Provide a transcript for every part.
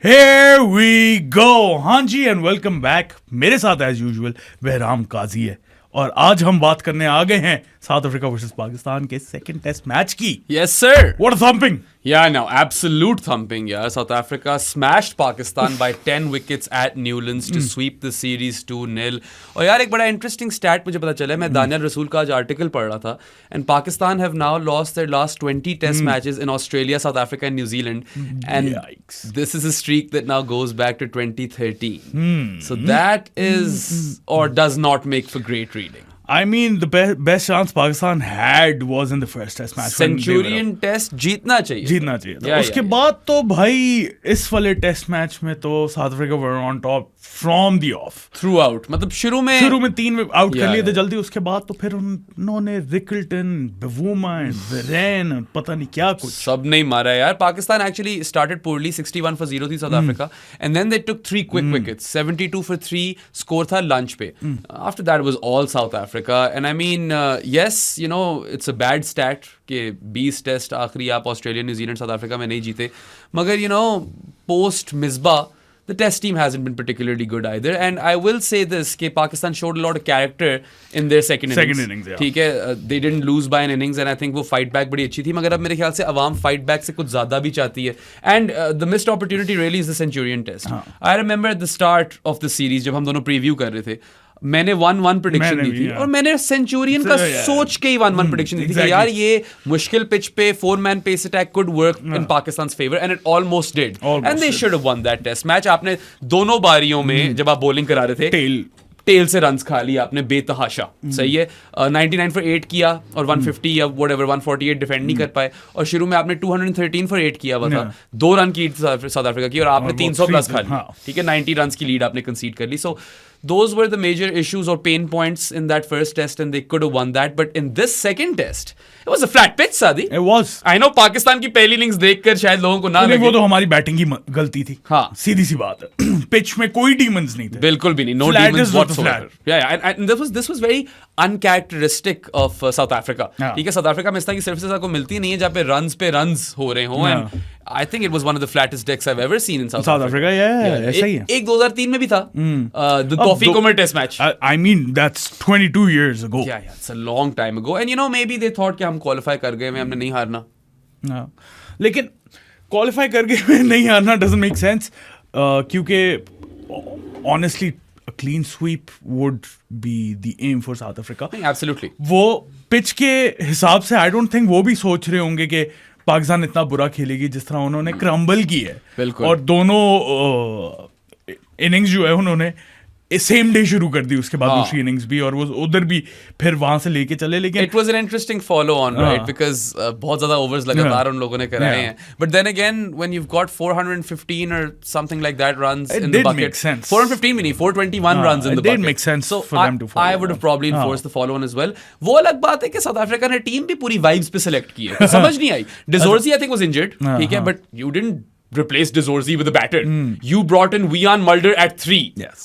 Here we go! हाँ जी and welcome back. मेरे साथ एज यूजुअल बहराम काजी है और आज हम बात करने आ गए हैं साउथ अफ्रीका वर्सेस पाकिस्तान के सेकंड टेस्ट मैच की। Yes, sir. What a thumping! Yeah, no, absolute thumping. Yeah, South Africa smashed Pakistan by 10 wickets at Newlands to sweep the series 2-0. और यार एक बड़ा interesting stat मुझे पता चला है, मैं दानियल रसूल का आज आर्टिकल पढ़ रहा था, and Pakistan have now lost their last 20 test matches in Australia, South Africa and New Zealand, and Yikes. this is a streak that now goes back to 2013. So that is or does not make for great reading. I mean, the best chance Pakistan had was in the first test match. Centurion test जीतना चाहिए. जीतना चाहिए था। Yeah, उसके yeah, बाद तो भाई इस वाले टेस्ट मैच में तो south Africa were on top from the of. Throughout, मतलब शुरू में 3 आउट कर Yeah, लिए थे yeah. जल्दी। उसके बाद तो फिर उन्होंने रिकल्टन, बवूमा, वेरेन, पता नहीं क्या कुछ सब नहीं मारा यार. Pakistan actually started poorly, 61 for 0 थी South Africa, and then they took 3 quick wickets, 72 for 3 score था lunch पे. After that it was all South Africa, and I mean yes, you know, it's a bad stat कि 20 test आखिरी आप Australia, New Zealand, south Africa में नहीं जीते, मगर you know post Misbah the test team hasn't been particularly good either, and I will say this कि Pakistan showed a lot of character in their second innings. Yeah. ठीक है, they didn't lose by an innings, and I think वो fight back बड़ी अच्छी थी, मगर अब मेरे ख्याल से अवाम fight back से कुछ ज़्यादा भी चाहती है, and the missed opportunity really is the Centurion test. I remember at the start of the series जब हम दोनों preview कर रहे थे, मैंने 1-1 प्रेडिक्शन दी थी, और मैंने सेंचुरियन का सोच के ही 1-1 प्रेडिक्शन दी थी कि यार ये मुश्किल पिच पे 4-man pace attack could work in Pakistan's favour, and it almost did, and they should have won that test match. आपने दोनों बारियों में जब आप बॉलिंग करा रहे थे टेल से रन्स खा लिया आपने बेतहाशा. सही है, 99 for 8 किया और 150 या whatever 148 डिफेंड नहीं कर पाए, और शुरू में आपने 213 for 8 किया हुआ था, 2 रन की साउथ अफ्रीका की, और आपने 300 प्लस खा लिया. ठीक है, 90 रन की लीड आपने कंसीड कर ली. सो those were the major issues or pain points in that first test, and they could have won that. But in this second test, it was a flat pitch, Sadi. It was. I know Pakistan की पहली innings देखकर शायद लोगों को ना लगे, वो तो हमारी बैटिंग की गलती थी. हाँ, सीधी सी बात है. पिच में कोई demons नहीं थे. बिल्कुल भी नहीं. No demons whatsoever. Yeah, and this was very uncharacteristic of South Africa. ठीक है, साउथ अफ्रीका में इस तरह की सर्विसेज आपको मिलती नहीं है जहाँ पे रन्स हो रहे हों, and I think it was one of the flattest decks I've ever seen in South Africa. Yeah, ऐसा ही है. एक 2003 में भी था, the Tawfiq Umar test match. I mean, that's 22 years ago. Yeah, it's a long time ago. And you know, maybe they thought कि हम qualify कर गए, हमने नहीं हारना. लेकिन qualify कर गए नहीं हारना doesn't make sense, क्योंकि honestly a clean sweep would be the aim for South Africa. Absolutely. वो पिच के हिसाब से I don't think वो भी सोच रहे होंगे कि पाकिस्तान इतना बुरा खेलेगी जिस तरह उन्होंने क्रम्बल की है. बिल्कुल. और दोनों इनिंग्स जो है उन्होंने सेम डे शुरू कर दी, उसके बाद दूसरी इनिंग्स भी, और वो उधर भी फिर वहां से लेके चले. लेकिन it was an interesting follow on, right, because बहुत ज्यादा ओवर्स लगातार उन लोगों ने कराए हैं, but then again when you've got 415 or something like that runs in the bucket, 415 भी नहीं, 421 runs in the bucket, it did make sense for them to follow. I would have probably enforced the follow on as well. वो अलग बात है कि south Africa ने team भी पूरी वाइब्स पे सिलेक्ट की है, समझ नहीं आई. डिजोर्जी आई थिंक वाज इंजर्ड, ठीक है, but you didn't replace Dezorzi with a batter. You brought in Wian Mulder at 3,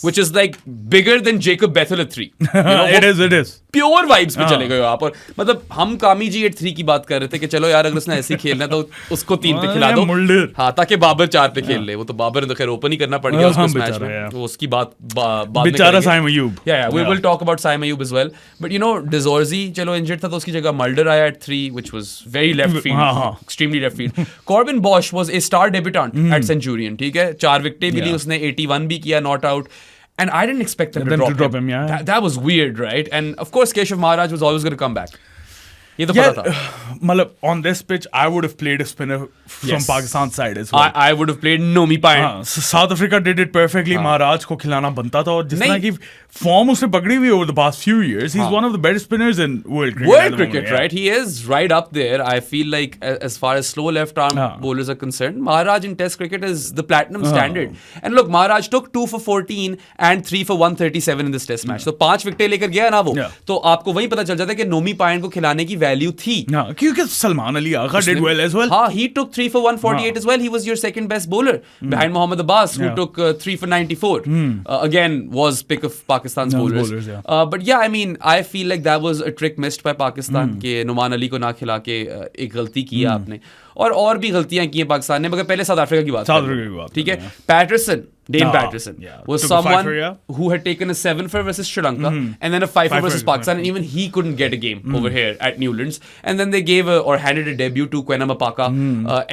which is like bigger than Jacob Bethel at 3. You know, it is. Pure vibes पे चले गए आप. और मतलब हम कामी जी at 3 की बात कर रहे थे कि चलो यार अगर उसने ऐसे ही खेलना है तो उसको 3 पे खिला दो. हाँ, ताकि बाबर 4 पे खेल ले. वो तो बाबर ने तो खैर ओपन ही करना पड़ गया उसको इस मैच में. तो उसकी बात बेचारा Saim Ayub. Yeah, we will talk about Saim Ayub as well. But you know, Dezorzi चलो इंजर्ड था तो उसकी जगह Mulder आया at 3, which was very left field, extremely left field. Corbin Bosch was a star debutant at Centurion, ठीक है, 4 विकेटें मिली उसने, 81 भी किया, not out. And I didn't expect them to drop him. That was weird, right? And of course, Keshav Maharaj was always going to come back. ये तो पता था. मतलब on this pitch, I would have played a spinner from Pakistan side as well. I would have played Nomi Payan. South Africa did it perfectly. महाराज को खिलाना बनता था, और जिस तरह की फॉर्म उसने पकड़ी हुई over the past few years, he's one of the better spinners in world cricket. World cricket, right? He is right up there. I feel like as far as slow left arm bowlers are concerned, Maharaj in Test cricket is the platinum standard. And look, Maharaj took 2 for 14 and 3 for 137 in this Test match. तो 5 विकेटें लेकर गया ना वो, तो आपको वही पता चल जाता है कि नोमी पायन को खिलाने की वैल्यू थी. क्योंकि Salman Ali Agha did well as well. हाँ, he took 3 for 148 as well. He was your second best bowler behind Mohammad Abbas, who took 3 for 94. Again, was pick of Pakistan's bowlers. But yeah, I mean, I feel like that was a trick missed by Pakistan कि नुमान अली को ना खिला के एक गलती किया आपने. और भी गलतियां की हैं पाकिस्तान ने, मगर पहले साउथ अफ्रीका की बात साउथ करें। अफ्रीका की बात ठीक है, करें, Patterson, Dane Patterson yeah. was Took a someone five-for, yeah. who had taken a 7-for versus Sri Lanka and then a 5-for versus Pakistan, and even he couldn't get a game over here at Newlands. And then they gave or handed a debut to Kwena Mapaka,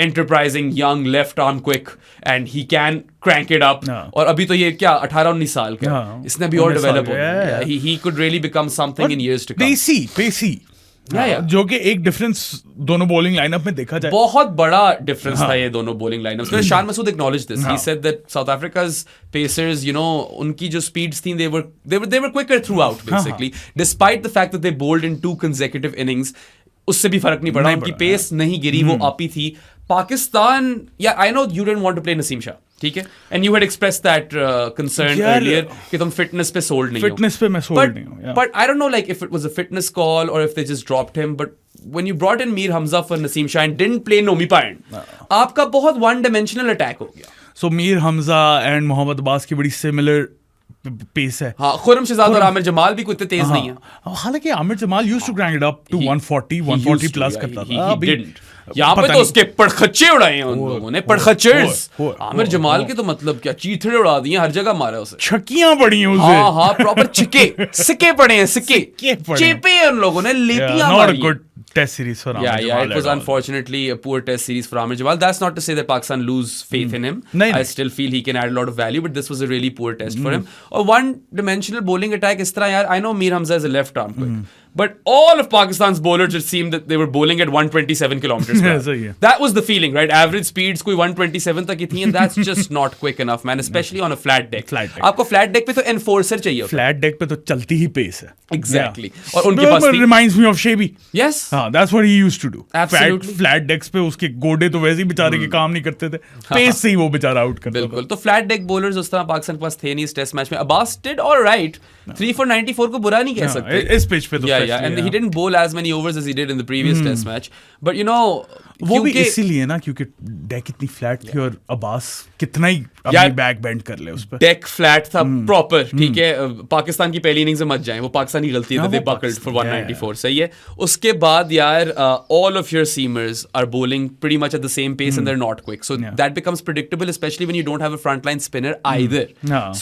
enterprising, young, left arm quick, and he can crank it up. और अभी तो ये क्या 18-19 साल का, इसने भी और डेवलप हो गया. He could really become something in years to come. Pesi Yeah. जो कि एक डिफरेंस दोनों बॉलिंग लाइनअप में देखा जाए, बहुत बड़ा डिफरेंस था ये दोनों बॉलिंग लाइनअप्स में. Shan Masood acknowledge this. He said that South Africa's pacers, you know, उनकी जो स्पीड्स थी, they were quicker throughout basically, despite the fact that they bowled in 2 consecutive innings. उससे भी फर्क नहीं पड़ा, उनकी पेस नहीं गिरी, वो आप ही थी. Pakistan, yeah, I know you didn't want to play Naseem Shah, ठीक है, and you had expressed that concern earlier कि तुम फिटनेस पे सोल्ड नहीं हो. फिटनेस पे मैं सोल्ड नहीं हूं. But I don't know, like, if it was a fitness call or if they just dropped him, but when you brought in Mir Hamza for Naseem Shah and didn't play Nomi Payan, आपका बहुत one dimensional attack हो गया. So Mir Hamza and Mohammad Abbas की बड़ी similar pace है. हाँ, खुर्रम शहजाद और आमिर जमाल भी कोई इतने तेज नहीं है. हालांकि Aamir Jamal used to crank it up to 140 plus करता था. अभी यहाँ पे तो उसके पड़खच्चे उड़ाए हैं उन लोगों ने, पड़खच्चर्स. आमिर जमाल के तो मतलब क्या चीथड़े उड़ा दिए, हर जगह मारा उसे, छक्कियां पड़ी हैं उसे. हाँ, प्रॉपर सिक्के पड़े हैं, सिक्के चेपे हैं उन लोगों ने, लेपियां मारी. Not a good test series for Amir Jamal. Yeah, it was unfortunately a poor test series for Amir Jamal. That's not to say that Pakistan lose faith in him. I still feel he can add a lot of value, but this was a really poor test for him. A one-dimensional bowling attack is तरह यार. I know Mir Hamza is a left arm quick, but all of Pakistan's bowlers, it seemed that they were bowling at 127 kilometers per hour. That was the feeling, right? Average speeds कोई 127 तक ही थी, and that's just not quick enough, man. Especially on a flat deck. आपको flat deck पे तो enforcer चाहिए. Flat deck पे तो चलती ही पेस है. Exactly. और उनके पास थी. Reminds me of Shebi. Yes. That's what he used to do. Absolutely. Flat decks पे उसके गोडे तो वैसे ही बेचारे के काम नहीं करते थे. पेस से ही वो बेचारा आउट करता था. बिल्कुल. तो flat deck bowlers उस तरह पाकिस्तान के पास थे नहीं इस टेस्ट मैच में. Abbas did all right. 3 for 94 को बुरा नहीं कह सकते. इस पिच पे तो. Yeah, and he didn't bowl as many overs as he did in the previous test match. But you know, वो भी इसीलिए ना क्योंकि डेक इतनी फ्लैट थी और अब्बास कितना ही अपनी बैक बेंड कर ले उस पे. डेक फ्लैट था प्रॉपर, ठीक है. पाकिस्तान की पहली इनिंग्स में मत जाएं, वो पाकिस्तानी गलती है. दे बकल्ड फॉर 194. सही है. उसके बाद यार all of your seamers are bowling pretty much at the same pace and they're not quick, so that becomes predictable, especially when you don't have a frontline spinner either.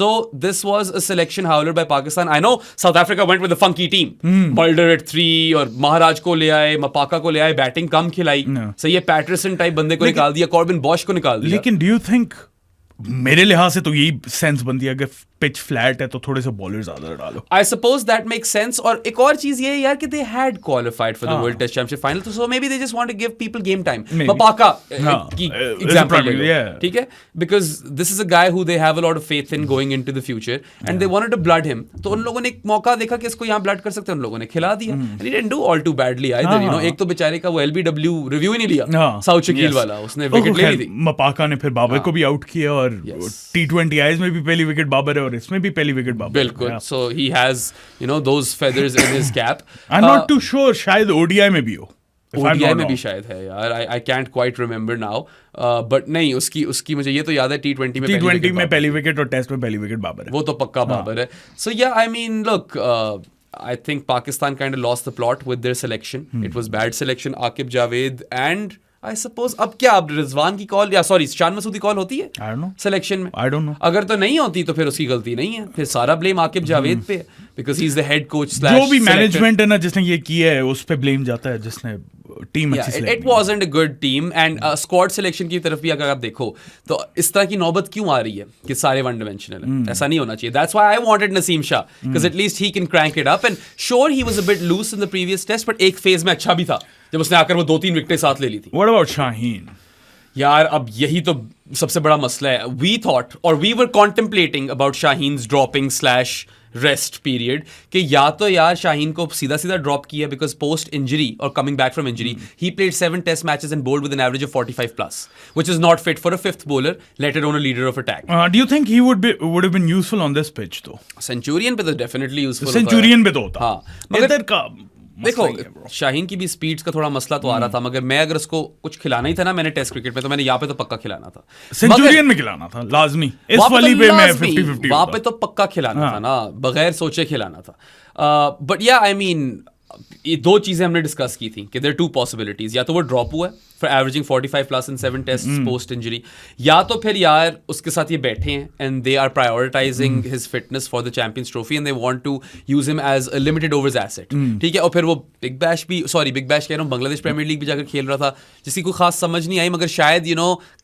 So this was a selection howler by Pakistan. I know South Africa went with a funky team. Mulder at 3 और महाराज को ले आए, मपाका को ले आए, batting कम खिलाई. सही है, पैटरसन टाइप बंदे को निकाल दिया, कॉर्बिन बॉश को निकाल दिया. लेकिन डू यू थिंक, मेरे लिहाज से तो यही सेंस बनती है, अगर पिच फ्लैट है तो थोड़े से बॉलर ज्यादा डालो. I suppose that makes sense. और एक और चीज ये है यार कि they had qualified for the world test championship final, तो so maybe they just want to give people game time. Maphaka की एग्जांपल ले लो, ठीक है, because this is a guy who they have a lot of faith in going into the future and they wanted to blood him. तो उन लोगों ने एक मौका देखा कि इसको यहां ब्लड कर सकते हैं, उन लोगों ने खिला दिया. And he didn't do all too badly either, you know. एक तो बेचारे का वो एलबीडब्ल्यू रिव्यू ही नहीं लिया, साउथ शकील वाला, उसने विकेट ले ली थी. मपाका ने फिर बाबर को भी आउट किया और T20 आईज में भी पहली विकेट बाबर है और इसमें भी पहली विकेट बाबर. बिल्कुल. So he has, you know, those feathers in his cap. I'm not too sure, शायद ODI में भी हो. ODI में भी शायद है यार. I can't quite remember now. But नहीं, उसकी मुझे ये तो याद है T20 में पहली विकेट और टेस्ट में पहली विकेट बाबर है. वो तो पक्का बाबर है. So yeah, I mean, look, I think Pakistan kind of lost the plot with their selection. It was bad selection. Aqib Javed and I suppose अब क्या, अब रिजवान की कॉल या सॉरी शान मसूदी कॉल होती है? I don't know. सिलेक्शन में I don't know. अगर तो नहीं होती तो फिर उसकी गलती नहीं है, फिर सारा ब्लेम आकिब जावेद पे, because he is the head coach slash जो भी मैनेजमेंट है ना जिसने ये किया है उस पे ब्लेम जाता है, जिसने टीम अच्छी select. It wasn't a good team. And squad selection की तरफ भी अगर आप देखो तो इस तरह की नौबत क्यों आ रही है कि सारे वन डिमेंशनल है? ऐसा नहीं होना चाहिए. That's why I wanted Naseem Shah, because at least he can crank it up. And sure he was a bit loose in the previous test, but एक फेज में अच्छा भी था जब उसने आकर वो 2-3 विकेटें साथ ले ली थी. What about Shaheen? यार अब यही तो सबसे बड़ा मसला है. वी थॉट और we were contemplating about Shaheen's dropping slash rest period कि या तो यार शाहीन को सीधा सीधा ड्रॉप किया बिकॉज पोस्ट इंजरी और coming back from injury he played 7 test matches and bowled with an average of 45 plus, which is not fit for a fifth bowler, let alone a leader of attack. Do you think he would have been useful on this pitch though? Centurion पे तो definitely useful. Centurion पे तो होता. हाँ, मगर इधर का देखो शाहीन की भी स्पीड्स का थोड़ा मसला तो आ रहा था, मगर मैं अगर उसको कुछ खिलाना ही था ना, मैंने टेस्ट क्रिकेट में तो मैंने यहाँ पे तो पक्का खिलाना था. सेंचुरियन में खिलाना था लाजमी. इस वाली पे मैं 50-50 वहां पे तो पक्का खिलाना था ना, बगैर सोचे खिलाना था. बट या आई मीन ये दो चीजें हमने डिस्कस की थी कि देयर टू पॉसिबिलिटीज, या तो वो ड्रॉप हुआ है for averaging 45 plus in 7 tests post injury, या तो फिर यार उसके साथ ये बैठे हैं and they are prioritising his fitness for the Champions Trophy and they want to use him as a limited overs asset, ठीक है। और फिर वो बिग बैश कह रहा हूँ, बांग्लादेश प्रीमियर लीग भी जाकर खेल रहा था, जिसकी कोई खास समझ नहीं आई, मगर शायद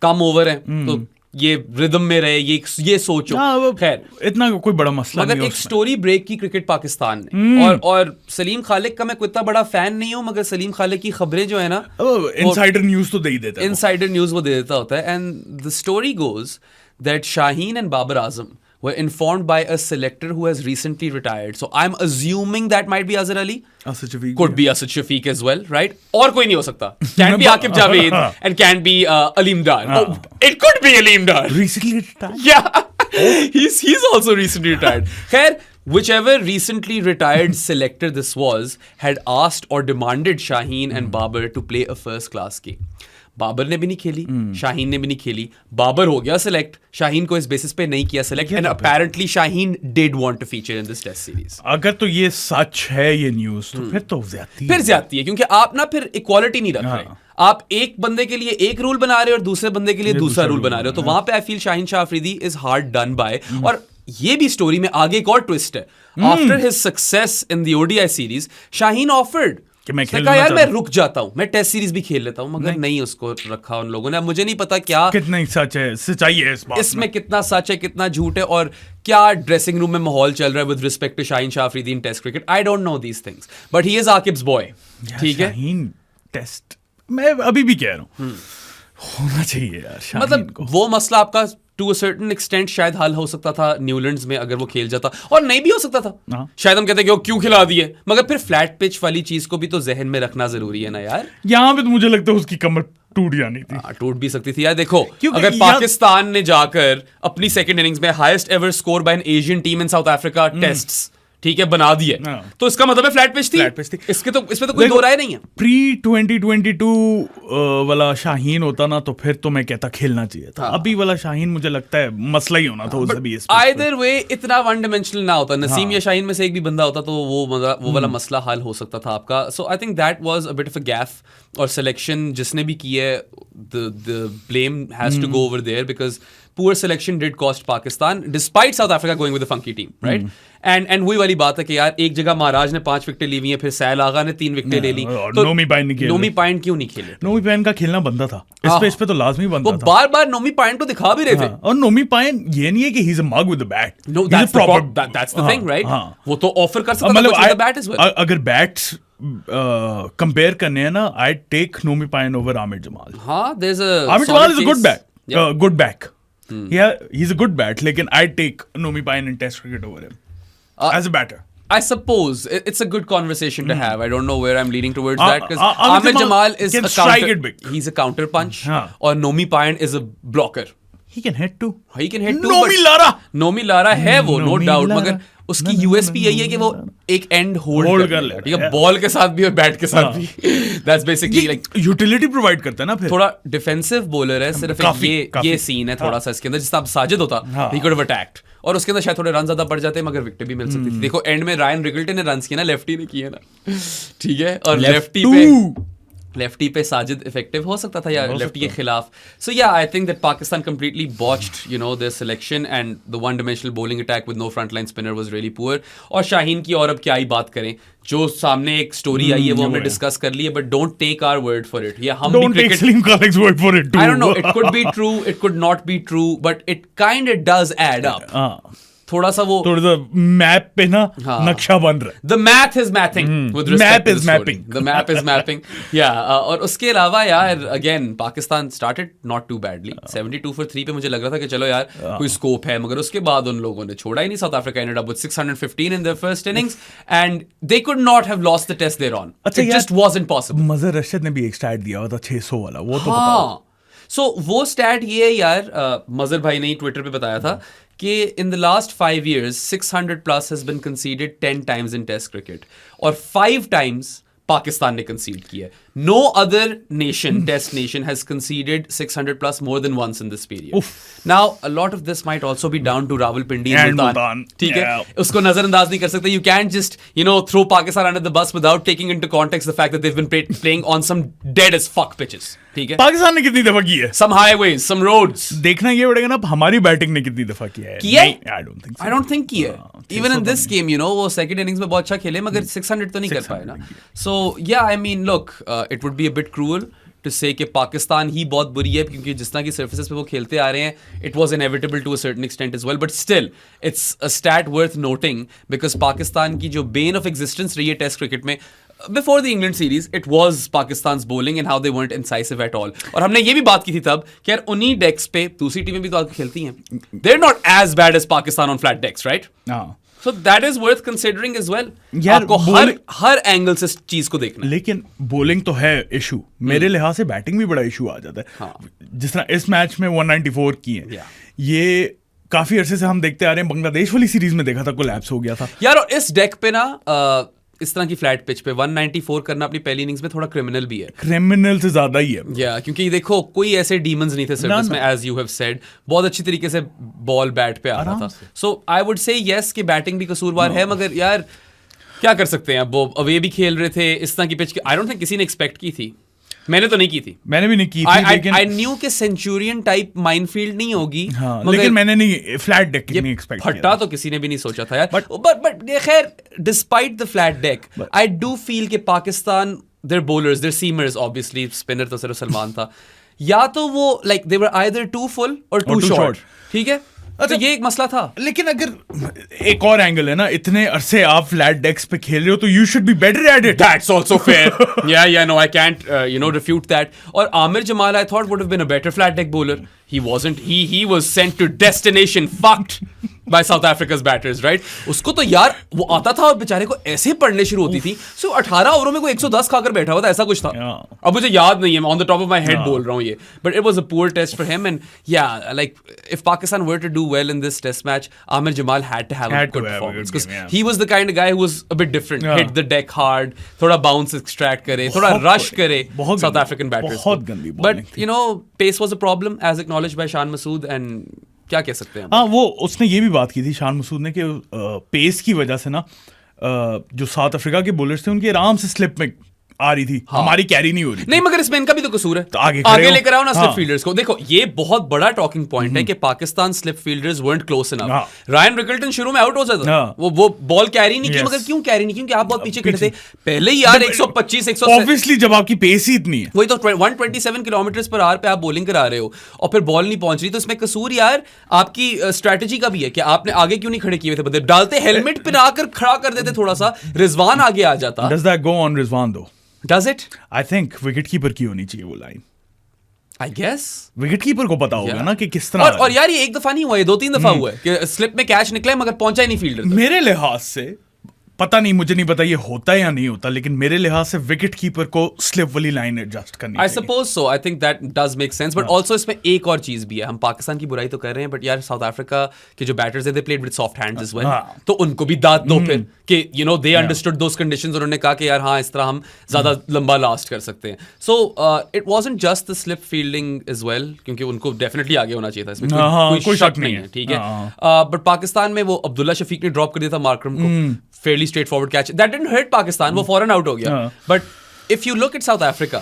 कम ओवर है तो ये रिदम में रहे, ये सोचो। खैर इतना कोई बड़ा मसला मगर नहीं एक स्टोरी ब्रेक की क्रिकेट पाकिस्तान ने, और सलीम खालिक का मैं कोई इतना बड़ा फैन नहीं हूं, मगर सलीम खालिक की खबरें जो है ना, इनसाइडर न्यूज तो दे ही देता है, इनसाइडर न्यूज वो दे देता होता है। And the story goes that Shaheen and Babar Azam were informed by a selector who has recently retired. So I'm assuming that might be Azhar Ali. Asad Shafiq, could be Asad Shafiq as well, right? और कोई नहीं हो सकता. Can be Akif Javed and can be Aleem Dar. Oh, it could be Aleem Dar. Recently retired? Yeah. he's also recently retired. Khair, whichever recently retired selector this was had asked or demanded Shaheen and Babar to play a first class game. Babar ने भी नहीं खेली, शाहीन ने भी नहीं खेली, बाबर हो गया सिलेक्ट, शाहीन को इस बेसिस पे नहीं किया select, and apparently Shaheen did want to feature in this test series. अगर तो ये सच है ये न्यूज़, तो फिर तो ज्यादती है, क्योंकि आप ना फिर इक्वालिटी नहीं रख रहे, आप एक बंदे के लिए एक रूल बना रहे हो और दूसरे बंदे के लिए दूसरा रूल बना रहे हो, तो वहां पे I feel Shaheen Shah Afridi is hard done by. और ये भी स्टोरी में आगे एक और ट्विस्ट है, after his success in the ODI series, Shaheen offered कहा यार मैं रुक जाता हूं, मैं टेस्ट सीरीज भी खेल लेता हूं, मगर नहीं उसको रखा उन लोगों ने। अब मुझे नहीं पता क्या कितना सच है, सच्चाई है इस बात इसमें, कितना सच है कितना झूठ है, और क्या ड्रेसिंग रूम में माहौल चल रहा है with respect to Shaheen Shah Afridi in test cricket. I don't know these things, but he is Aqib's boy, ठीक है। शाहीन टेस्ट मैं अभी भी कह रहा हूं होना चाहिए यार, मतलब वो मसला आपका टू अ सर्टेन एक्सटेंट शायद हल हो सकता था न्यूलैंड्स में अगर वो खेल जाता, और नहीं भी हो सकता था। शायद हम कहते हैं कि वो क्यों खिला दिए, मगर फिर फ्लैट पिच वाली चीज को भी तो जहन में रखना जरूरी है ना यार। यहाँ पे तो मुझे लगता है उसकी कमर टूट जानी थी, टूट भी सकती थी यार। देखो अगर पाकिस्तान ने जाकर अपनी सेकंड इनिंग्स में highest ever score bye N Asian team इन साउथ अफ्रीका टेस्ट्स, ठीक है, बना दिए, तो इसका मतलब है फ्लैट पिच थी। इसमें तो कोई दो राय नहीं है। प्री 2022 वाला शाहीन होता ना, तो फिर तो मैं कहता खेलना चाहिए था। अभी वाला शाहीन मुझे लगता है मसला ही होना था उससे भी। आइदर वे इतना वन डायमेंशनल ना होता, नसीम या शाहीन में से एक भी बंदा होता, तो वो वाला मसला हल हो सकता था आपका। So I think that was a bit of a gaffe, और सिलेक्शन जिसने भी की है, the blame has to go over there, because poor selection did cost Pakistan despite South Africa going with a funky team, right? And वही वाली बात है कि यार एक जगह महाराज ने 5 विकेटें ली हुई हैं, फिर सैल आगा ने 3 विकेटें ले ली, तो नोमी पाइन क्यों नहीं खेले? नोमी पाइन का खेलना बनता था, इस पे तो लाजमी बनता था। वो बार-बार नोमी पाइन को दिखा भी रहे थे, और नोमी पाइन ये नहीं है कि he is a mug with the bat, no that's the thing, right? वो तो ऑफर कर सकता था with the bat as well. अगर बैट्स कंपेयर करने हैं ना, आई टेक नोमी पाइन ओवर आमिर जमाल। हां, there's a Aamer Jamal is a good bat, yeah, he's a good bat, लेकिन I'd take Nomi Pine in Test cricket over him as a batter. I suppose it's a good conversation to have. I don't know where I'm leaning towards that, because Amir Jamal is a counter. He's a counter punch, or Nomi Pine is a blocker. He can hit too. He can hit too. Nomi Lara है वो, no doubt, मगर उसकी USP यही है कि वो एक and hold कर ले, ठीक है, बॉल के साथ भी और बैट के साथ भी। That's basically like utility provide करता है ना। फिर थोड़ा डिफेंसिव बॉलर है, सिर्फ ये सीन है थोड़ा सा इसके अंदर, जिस तरह साजिद होता ही कुड हैव अटैक्ड, और उसके अंदर शायद थोड़े रन ज्यादा पड़ जाते, मगर विकेट भी मिल सकती थी। देखो एंड में रायन रिगल्टन ने रन्स किए ना, लेफ्टी ने किए ना, ठीक है, और लेफ्टी पे साजिद इफेक्टिव हो सकता था यार लेफ्टी के खिलाफ। So yeah I think that Pakistan completely botched their selection, and the one dimensional bowling attack with no front line spinner was really poor. और शाहीन की और अब क्या ही बात करें, जो सामने एक स्टोरी आई है वो हमने डिस्कस कर ली है, but don't take our word for it. या हम don't take Saleem Khaliq's word for it too. I don't know, it could be true, it could not be true, but it kind of does add up. थोड़ा सा map पे ना नक्शा बन रहा है। The math is mathing with respect to the story. The map is mapping. Yeah, और उसके अलावा यार again Pakistan started not too badly. 72 for 3 पे मुझे लग रहा था कि चलो यार कोई स्कोप है, मगर उसके बाद उन लोगों ने छोड़ा ही नहीं। South Africa ended up with 615 in their first innings and they could not have lost the test thereon. It just wasn't possible. मजहर रशीद ने भी एक स्टैट दिया हुआ था 600 वाला, वो तो बताओ। So वो स्टैट ये है यार, मजहर भाई ने ही ट्विटर पे बताया था कि in the last 5 years 600 plus has been conceded 10 times in test cricket, और 5 times पाकिस्तान ने कंसीड किया है. No other nation, test nation, has conceded 600 plus more than once in this period. Now, a lot of this might also be down to Rawalpindi and Multan. ठीक है, उसको नजरअंदाज नहीं कर सकते. You can't just, throw Pakistan under the bus without taking into context the fact that they've been playing on some dead as fuck pitches. ठीक है. पाकिस्तान ने कितनी दफा की है? Some highways, some roads. देखना ये पड़ेगा ना हमारी बैटिंग ने कितनी दफा किया है. किया? I don't think किया. Even in this game, वो second innings में बहुत अच्छा खेले मगर 600 तो नहीं कर पाए ना. So yeah, I mean, look, it would be a bit cruel to say कि पाकिस्तान ही बहुत बुरी है क्योंकि जिस तरह की सर्फेसेस पे वो खेलते आ रहे हैं, it was inevitable to a certain extent as well, but still it's a stat worth noting because Pakistan की जो bane of existence रही है टेस्ट क्रिकेट में before the England series, it was Pakistan's bowling and how they weren't incisive at all. और हमने ये भी बात की थी तब कि यार उन्हीं डेक्स पे दूसरी टीमें भी तो आके खेलती हैं. They're not as bad as Pakistan on flat decks, right? So that is worth considering as well. आपको हर एंगल से चीज को देखना है. लेकिन बॉलिंग तो है इशू. मेरे लिहाज से बैटिंग भी बड़ा इशू आ जाता है. जिस तरह इस मैच में 194 की है, ये काफी अरसे से हम देखते आ रहे हैं. बांग्लादेश वाली सीरीज में देखा था कोलैप्स हो गया था यार. और इस डेक पे ना इस तरह की फ्लैट पिच पे 194 करना अपनी पहली इनिंग्स में थोड़ा क्रिमिनल भी है. क्रिमिनल से ज्यादा ही है. क्योंकि देखो कोई ऐसे डीमंस नहीं थे सर्विस में, एज यू हैव सेड. बहुत अच्छी तरीके से बॉल बैट पे आ रहा था. सो आई वुड से यस कि बैटिंग भी कसूरवार है, मगर यार क्या कर सकते हैं. अब वो अवे भी खेल रहे थे इस तरह की पिच. आई डोंट थिंक किसी ने एक्सपेक्ट की थी. मैंने तो नहीं की थी. मैंने भी नहीं की थी. लेकिन आई न्यू कि सेंचुरियन टाइप माइनफील्ड नहीं होगी. लेकिन मैंने नहीं फ्लैट डेक नहीं एक्सपेक्ट किया. फटा तो किसी ने भी नहीं सोचा था यार. बट खैर despite the flat deck I do feel कि Pakistan their bowlers, their seamers, obviously spinner तो सिर्फ सलमान था, या तो वो like they were either too full और टू शॉर्ट. ठीक है. तो ये एक मसला था. लेकिन अगर एक और एंगल है ना, इतने अरसे आप फ्लैट डेक्स पे खेल रहे हो तो you should be better at it. That's also fair. Yeah no I can't refute that. और Aamer Jamal I thought would have been a better flat deck bowler. He wasn't. He was sent to destination fucked by South Africa's batters, right? उसको तो यार वो आता था और बेचारे को ऐसे पढ़ने शुरू होती थी. So 18 ओवरों में कोई 110 खाकर बैठा हुआ था, ऐसा कुछ था. अब मुझे याद नहीं है, मैं on the top of my head बोल रहा हूँ ये. But it was a poor test for him, and yeah, like if Pakistan were to do well in this test match, Amir Jamal had to have a good performance because he was the kind of guy who was a bit different. Hit the deck hard, थोड़ा bounce extract करे, थोड़ा rush करे South African batters. बहुत गंदी bowling. But pace was a problem as acknowledged by Shan Masood, and क्या कह सकते हैं. हाँ, वो उसने ये भी बात की थी शान मसूद ने कि पेस की वजह से ना जो साउथ अफ्रीका के बॉलर्स थे उनकी आराम से स्लिप में आ रही थी. हमारी कैरी नहीं हो रही. नहीं, मगर इसमें इनका भी तो कसूर है. तो आगे लेकर आओ ना स्लिप फील्डर्स को. देखो ये बहुत बड़ा टॉकिंग पॉइंट है कि Pakistan slip fielders weren't close enough. Ryan Rickelton शुरू में आउट हो जाता था. वो बॉल कैरी नहीं की. मगर क्यों कैरी नहीं? क्योंकि आप बहुत पीछे खड़े थे पहले ही यार. 125 100 ऑब्वियसली जब आपकी पेस ही इतनी है. वही तो 127 किलोमीटर पर आवर पे आप बॉलिंग करा रहे हो और फिर बॉल नहीं पहुंच रही. तो इसमें कसूर यार आपकी स्ट्रेटेजी का भी है कि आपने आगे क्यों नहीं खड़े किए थे. बदले डालते हेलमेट पे आकर खड़ा कर देते थोड़ा सा, रिजवान आगे आ जाता. Does that go on Rizwan दो? Does it? I think wicket keeper की होनी चाहिए वो line. I guess. Wicket keeper को पता होगा ना कि किस तरह. और यार ये एक दफा नहीं हुआ, ये 2-3 दफा हुआ है कि स्लिप में कैच निकला मगर पहुंचा ही नहीं फील्डर. मेरे लिहाज से पता नहीं, मुझे नहीं पता ये होता है या नहीं होता, लेकिन मेरे लिहाज से विकेट कीपर को स्लिप वाली लाइन एडजस्ट करनी चाहिए. I suppose so. I think that does make sense. But also इसमें एक और चीज भी है. हम पाकिस्तान की बुराई तो कर रहे हैं बट यार साउथ अफ्रीका के जो बैटर्स है they played with soft hands as well. तो उनको भी दाद दो फिर कि दे अंडरस्टूड दोस कंडीशंस. उन्होंने कहा कि यार हाँ इस तरह हम ज्यादा लंबा लास्ट कर सकते हैं. So it wasn't just the slip fielding as well, क्योंकि उनको डेफिनेटली आगे होना चाहिए था. इसमें कोई शक नहीं है. ठीक है. बट पाकिस्तान में वो अब्दुल्ला शफीक ने ड्रॉप कर दिया था मार्करम को. Fairlie straight forward catch. That didn't hurt Pakistan. वो फौरन आउट हो गया. But if you look at South Africa,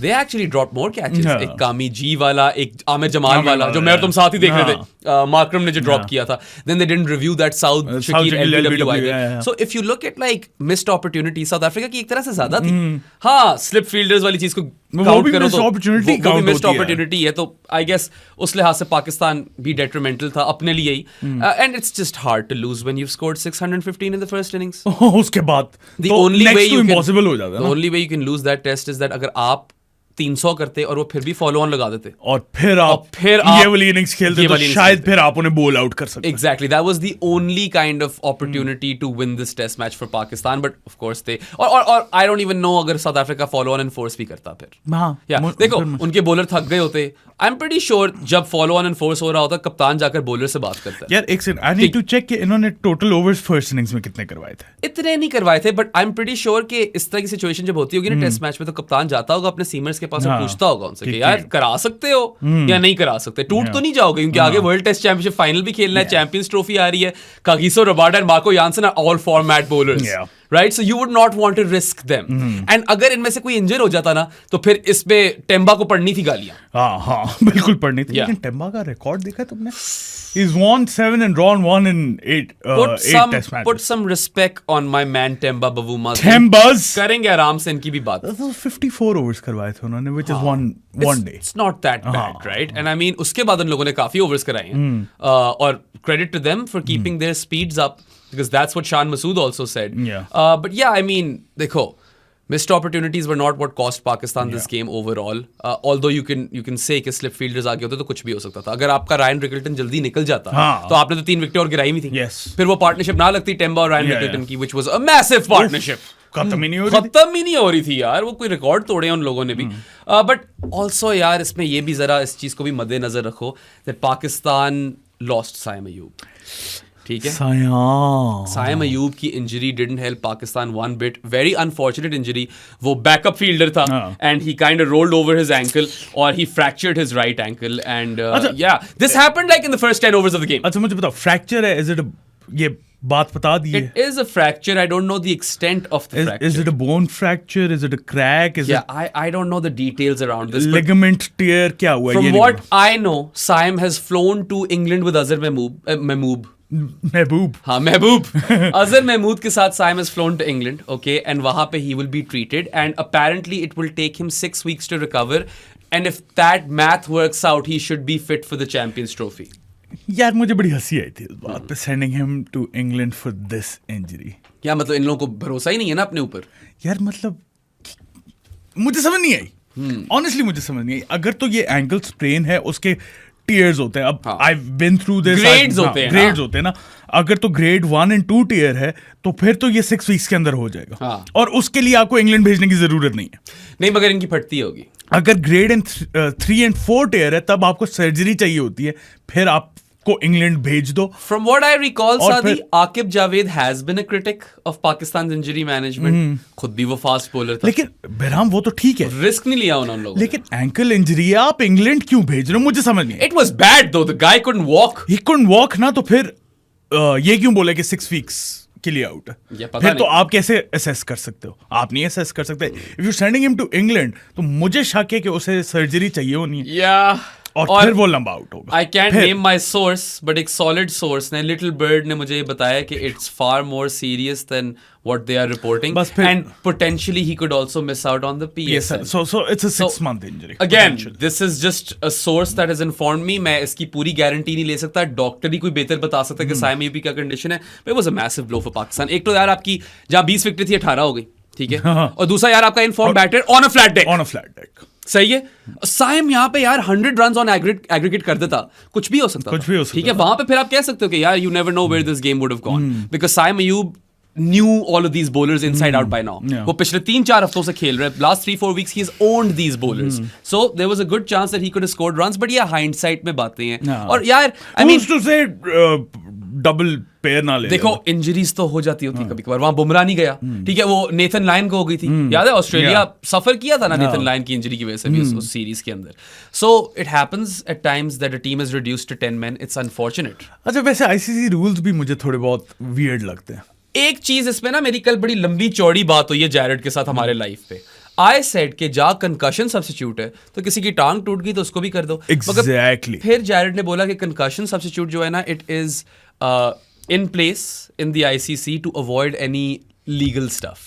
they actually dropped more catches. एक कामी जी वाला, एक आमिर जमाल वाला जो मैं और तुम साथ ही देख रहे थे. मार्करम ने जो ड्रॉप किया था. Then they didn't review that South Shakil LBW either. So if you look at like missed opportunity, South Africa की एक तरह से ज्यादा थी. हाँ, स्लिप फील्डर्स वाली चीज को काउंट करो तो वो भी मिस्ड अपॉर्चुनिटी है. तो आई गेस उस लिहाज से पाकिस्तान भी डेट्रीमेंटल था अपने लिए ही. And it's just hard to lose when you scored 615 in the first innings. उसके बाद the only way you can impossible हो जाता है. The only way you can lose that test is that अगर आप 300 करते और वो फिर भी फॉलो ऑन लगा देते और फिर आप ये वाली इनिंग्स खेलते तो शायद फिर आप उन्हें बोल आउट कर सकते. Exactly, that was the only kind of opportunity to win this test match for Pakistan, but of course they और I don't even know अगर South Africa follow on and force भी करता फिर. हाँ, देखो उनके बॉलर थक गए होते आई एम प्रीटी श्योर जब फॉलो ऑन एंड फोर्स हो रहा होता कप्तान जाकर बॉलर से बात करता है। यार एक second, I need to check कि इन्होंने टोटल ओवर्स फर्स्ट इनिंग्स में कितने करवाए थे। इतने नहीं करवाए थे, but I am pretty sure कि इस तरह की सिचुएशन जब होती होगी ना टेस्ट मैच में, तो कप्तान जाता होगा अपने सीनियर्स के पास और पूछता होगा उनसे कि यार करा सकते हो या नहीं करा सकते, टूट तो नहीं जाओगे, क्योंकि आगे वर्ल्ड टेस्ट चैंपियनशिप फाइनल भी खेलना है, चैंपियंस ट्रॉफी आ रही है, Kagiso Rabada and Marco Jansen are all format bowlers, right? So you would not want to risk them, and अगर इनमें से कोई इंजर हो जाता ना तो फिर इसमें टेम्बा को पड़नी थी गालियां। हाँ बिल्कुल पढ़नी थी। लेकिन टेम्बा का रिकॉर्ड देखा तुमने? He's won 7 and drawn 1 in 8 test matches. Put some respect on my man Temba Bavuma. Tembas करेंगे आराम से इनकी भी बात। 54 ओवर्स करवाए थे उन्होंने, which is one day. It's not that bad, right? And I mean उसके बाद उन लोगों ने काफी ओवर्स कराए हैं, और credit to them for keeping their speeds up, because that's what Shan Masood also said. But yeah, I mean देखो, missed opportunities were not what cost Pakistan this game overall. Although you can say कि slip fielders आगे होते तो कुछ भी हो सकता था। अगर आपका रायन रिकल्टन जल्दी निकल जाता तो आपने तो 3 विकेट और गिराई हुई थी। फिर वो पार्टनरशिप ना लगती टेम्बा और रायन रिकल्टन की, which was a massive partnership. खत्म ही नहीं हो रही थी यार, वो कोई रिकॉर्ड तोड़े हैं उन लोगों ने भी। बट ऑल्सो यार इसमें ये भी जरा इस चीज को भी मद्देनजर रखो that पाकिस्तान lost साइम अयूब, ठीक है? साइम अयूब की injury didn't help Pakistan one bit, very unfortunate injury. वो बैकअप फील्डर था and he kind of rolled over his ankle और he fractured his right ankle, and yeah this happened like in the first 10 overs of the game. अच्छा मुझे बताओ, fracture है, is it ये बात बता दी है? It is a fracture. I don't know the extent of the fracture. Is it a bone fracture? Is it a crack? I don't know the details around this. Ligament tear क्या हुआ? From what I know, Saim has flown to England with Azhar Mahmood. हाँ महबूब अजहर महमूद के साथ Saim has flown to England, okay, and वहाँ पे he will be treated, and apparently it will take him 6 weeks to recover, and if that math works out, he should be fit for the Champions Trophy. यार मुझे बड़ी हंसी आई थी इस बात पे, sending him to England for this injury. क्या मतलब इन लोगों को भरोसा ही नहीं है ना अपने ऊपर? यार मतलब मुझे समझ नहीं आई, ऑनेस्टली मुझे समझ नहीं आई। अगर तो ये एंकल स्प्रेन है, उसके टीयर्स होते हैं, अब आई बिन थ्रू दिस, ग्रेड्स होते हैं ना। अगर तो ग्रेड 1 and 2 टीयर है तो फिर तो ये 6 वीक्स के अंदर हो जाएगा, और उसके लिए आपको इंग्लैंड भेजने की जरूरत नहीं है। नहीं, मगर इनकी फटती होगी। अगर ग्रेड 3 and 4 टीयर है तब आपको सर्जरी चाहिए होती है, फिर आपको इंग्लैंड भेज दो। From what I recall, Saadi, Aqib Javed has been a critic of Pakistan's injury management. खुद भी वो फास्ट बॉलर था। लेकिन बहराम वो तो ठीक है, रिस्क नहीं लिया उन लोगों ने। लेकिन एंकल इंजरी है, आप इंग्लैंड क्यों भेज रहे हो? मुझे समझ नहीं। It was bad though. The guy couldn't walk. He couldn't walk ना, तो फिर ये क्यों बोले कि 6 वीक्स के लिए आउट है? फिर तो आप कैसे असेस कर सकते हो? आप नहीं असेस कर सकते। If you sending him to England तो मुझे शक है कि उसे सर्जरी चाहिए होनी है, और फिर वो लंबा आउट होगा। I can't name my source, but एक सॉलिड सोर्स ने, लिटिल बर्ड ने मुझे बताया कि it's far more serious than what they are reporting, and potentially he could also miss out on the PSL. So it's a 6-month injury. Again, this is just a source that has informed me. मैं इसकी पूरी guarantee नहीं ले सकता, doctor ही कोई बेहतर बता सकता है कि साइम अयूब क्या कंडीशन है। But it was a massive blow for Pakistan. एक तो यार आपकी जहाँ 20 विकेट थी 18 हो गई, ठीक है, और दूसरा यार आपका inform batter on a flat deck. सही है, साइम यहाँ पे यार 100 रन्स ऑन एग्रीगेट कर देता, कुछ भी हो सकता, ठीक है। वहां पे फिर आप कह सकते हो कि यार you never know where this game would have gone, because Saim Ayub knew all of these bowlers inside out by now. वो पिछले 3-4 हफ्तों से खेल रहे हैं, last 3-4 weeks he's owned these bowlers, so there was a good chance that he could have scored runs, but yeah, hindsight में बातें हैं। और यार I mean to say double pair ना ले, देखो इंजरीज तो हो जाती होती कभी कभार। वहां बुमराह नहीं गया, ठीक है, वो नेथन लायन को हो गई थी, याद है? ऑस्ट्रेलिया सफर किया था ना नेथन लायन की इंजरी की वजह से भी उस सीरीज के अंदर। So it happens at times that a team is reduced to 10 men. It's unfortunate. अच्छा वैसे आईसीसी रूल्स भी मुझे थोड़े बहुत वियर्ड लगते हैं। एक चीज इसमें ना, मेरी कल बड़ी लंबी चौड़ी बात हुई है जैरेड के साथ हमारे लाइफ पे। आई सेड कि जा कंकशन सब्स्टिट्यूट है तो किसी की टांग टूट गई तो उसको भी कर दो। Exactly. फिर जैरेड ने बोला कि कंकशन सब्स्टिट्यूट जो है ना, it is in place in the ICC to avoid any legal stuff.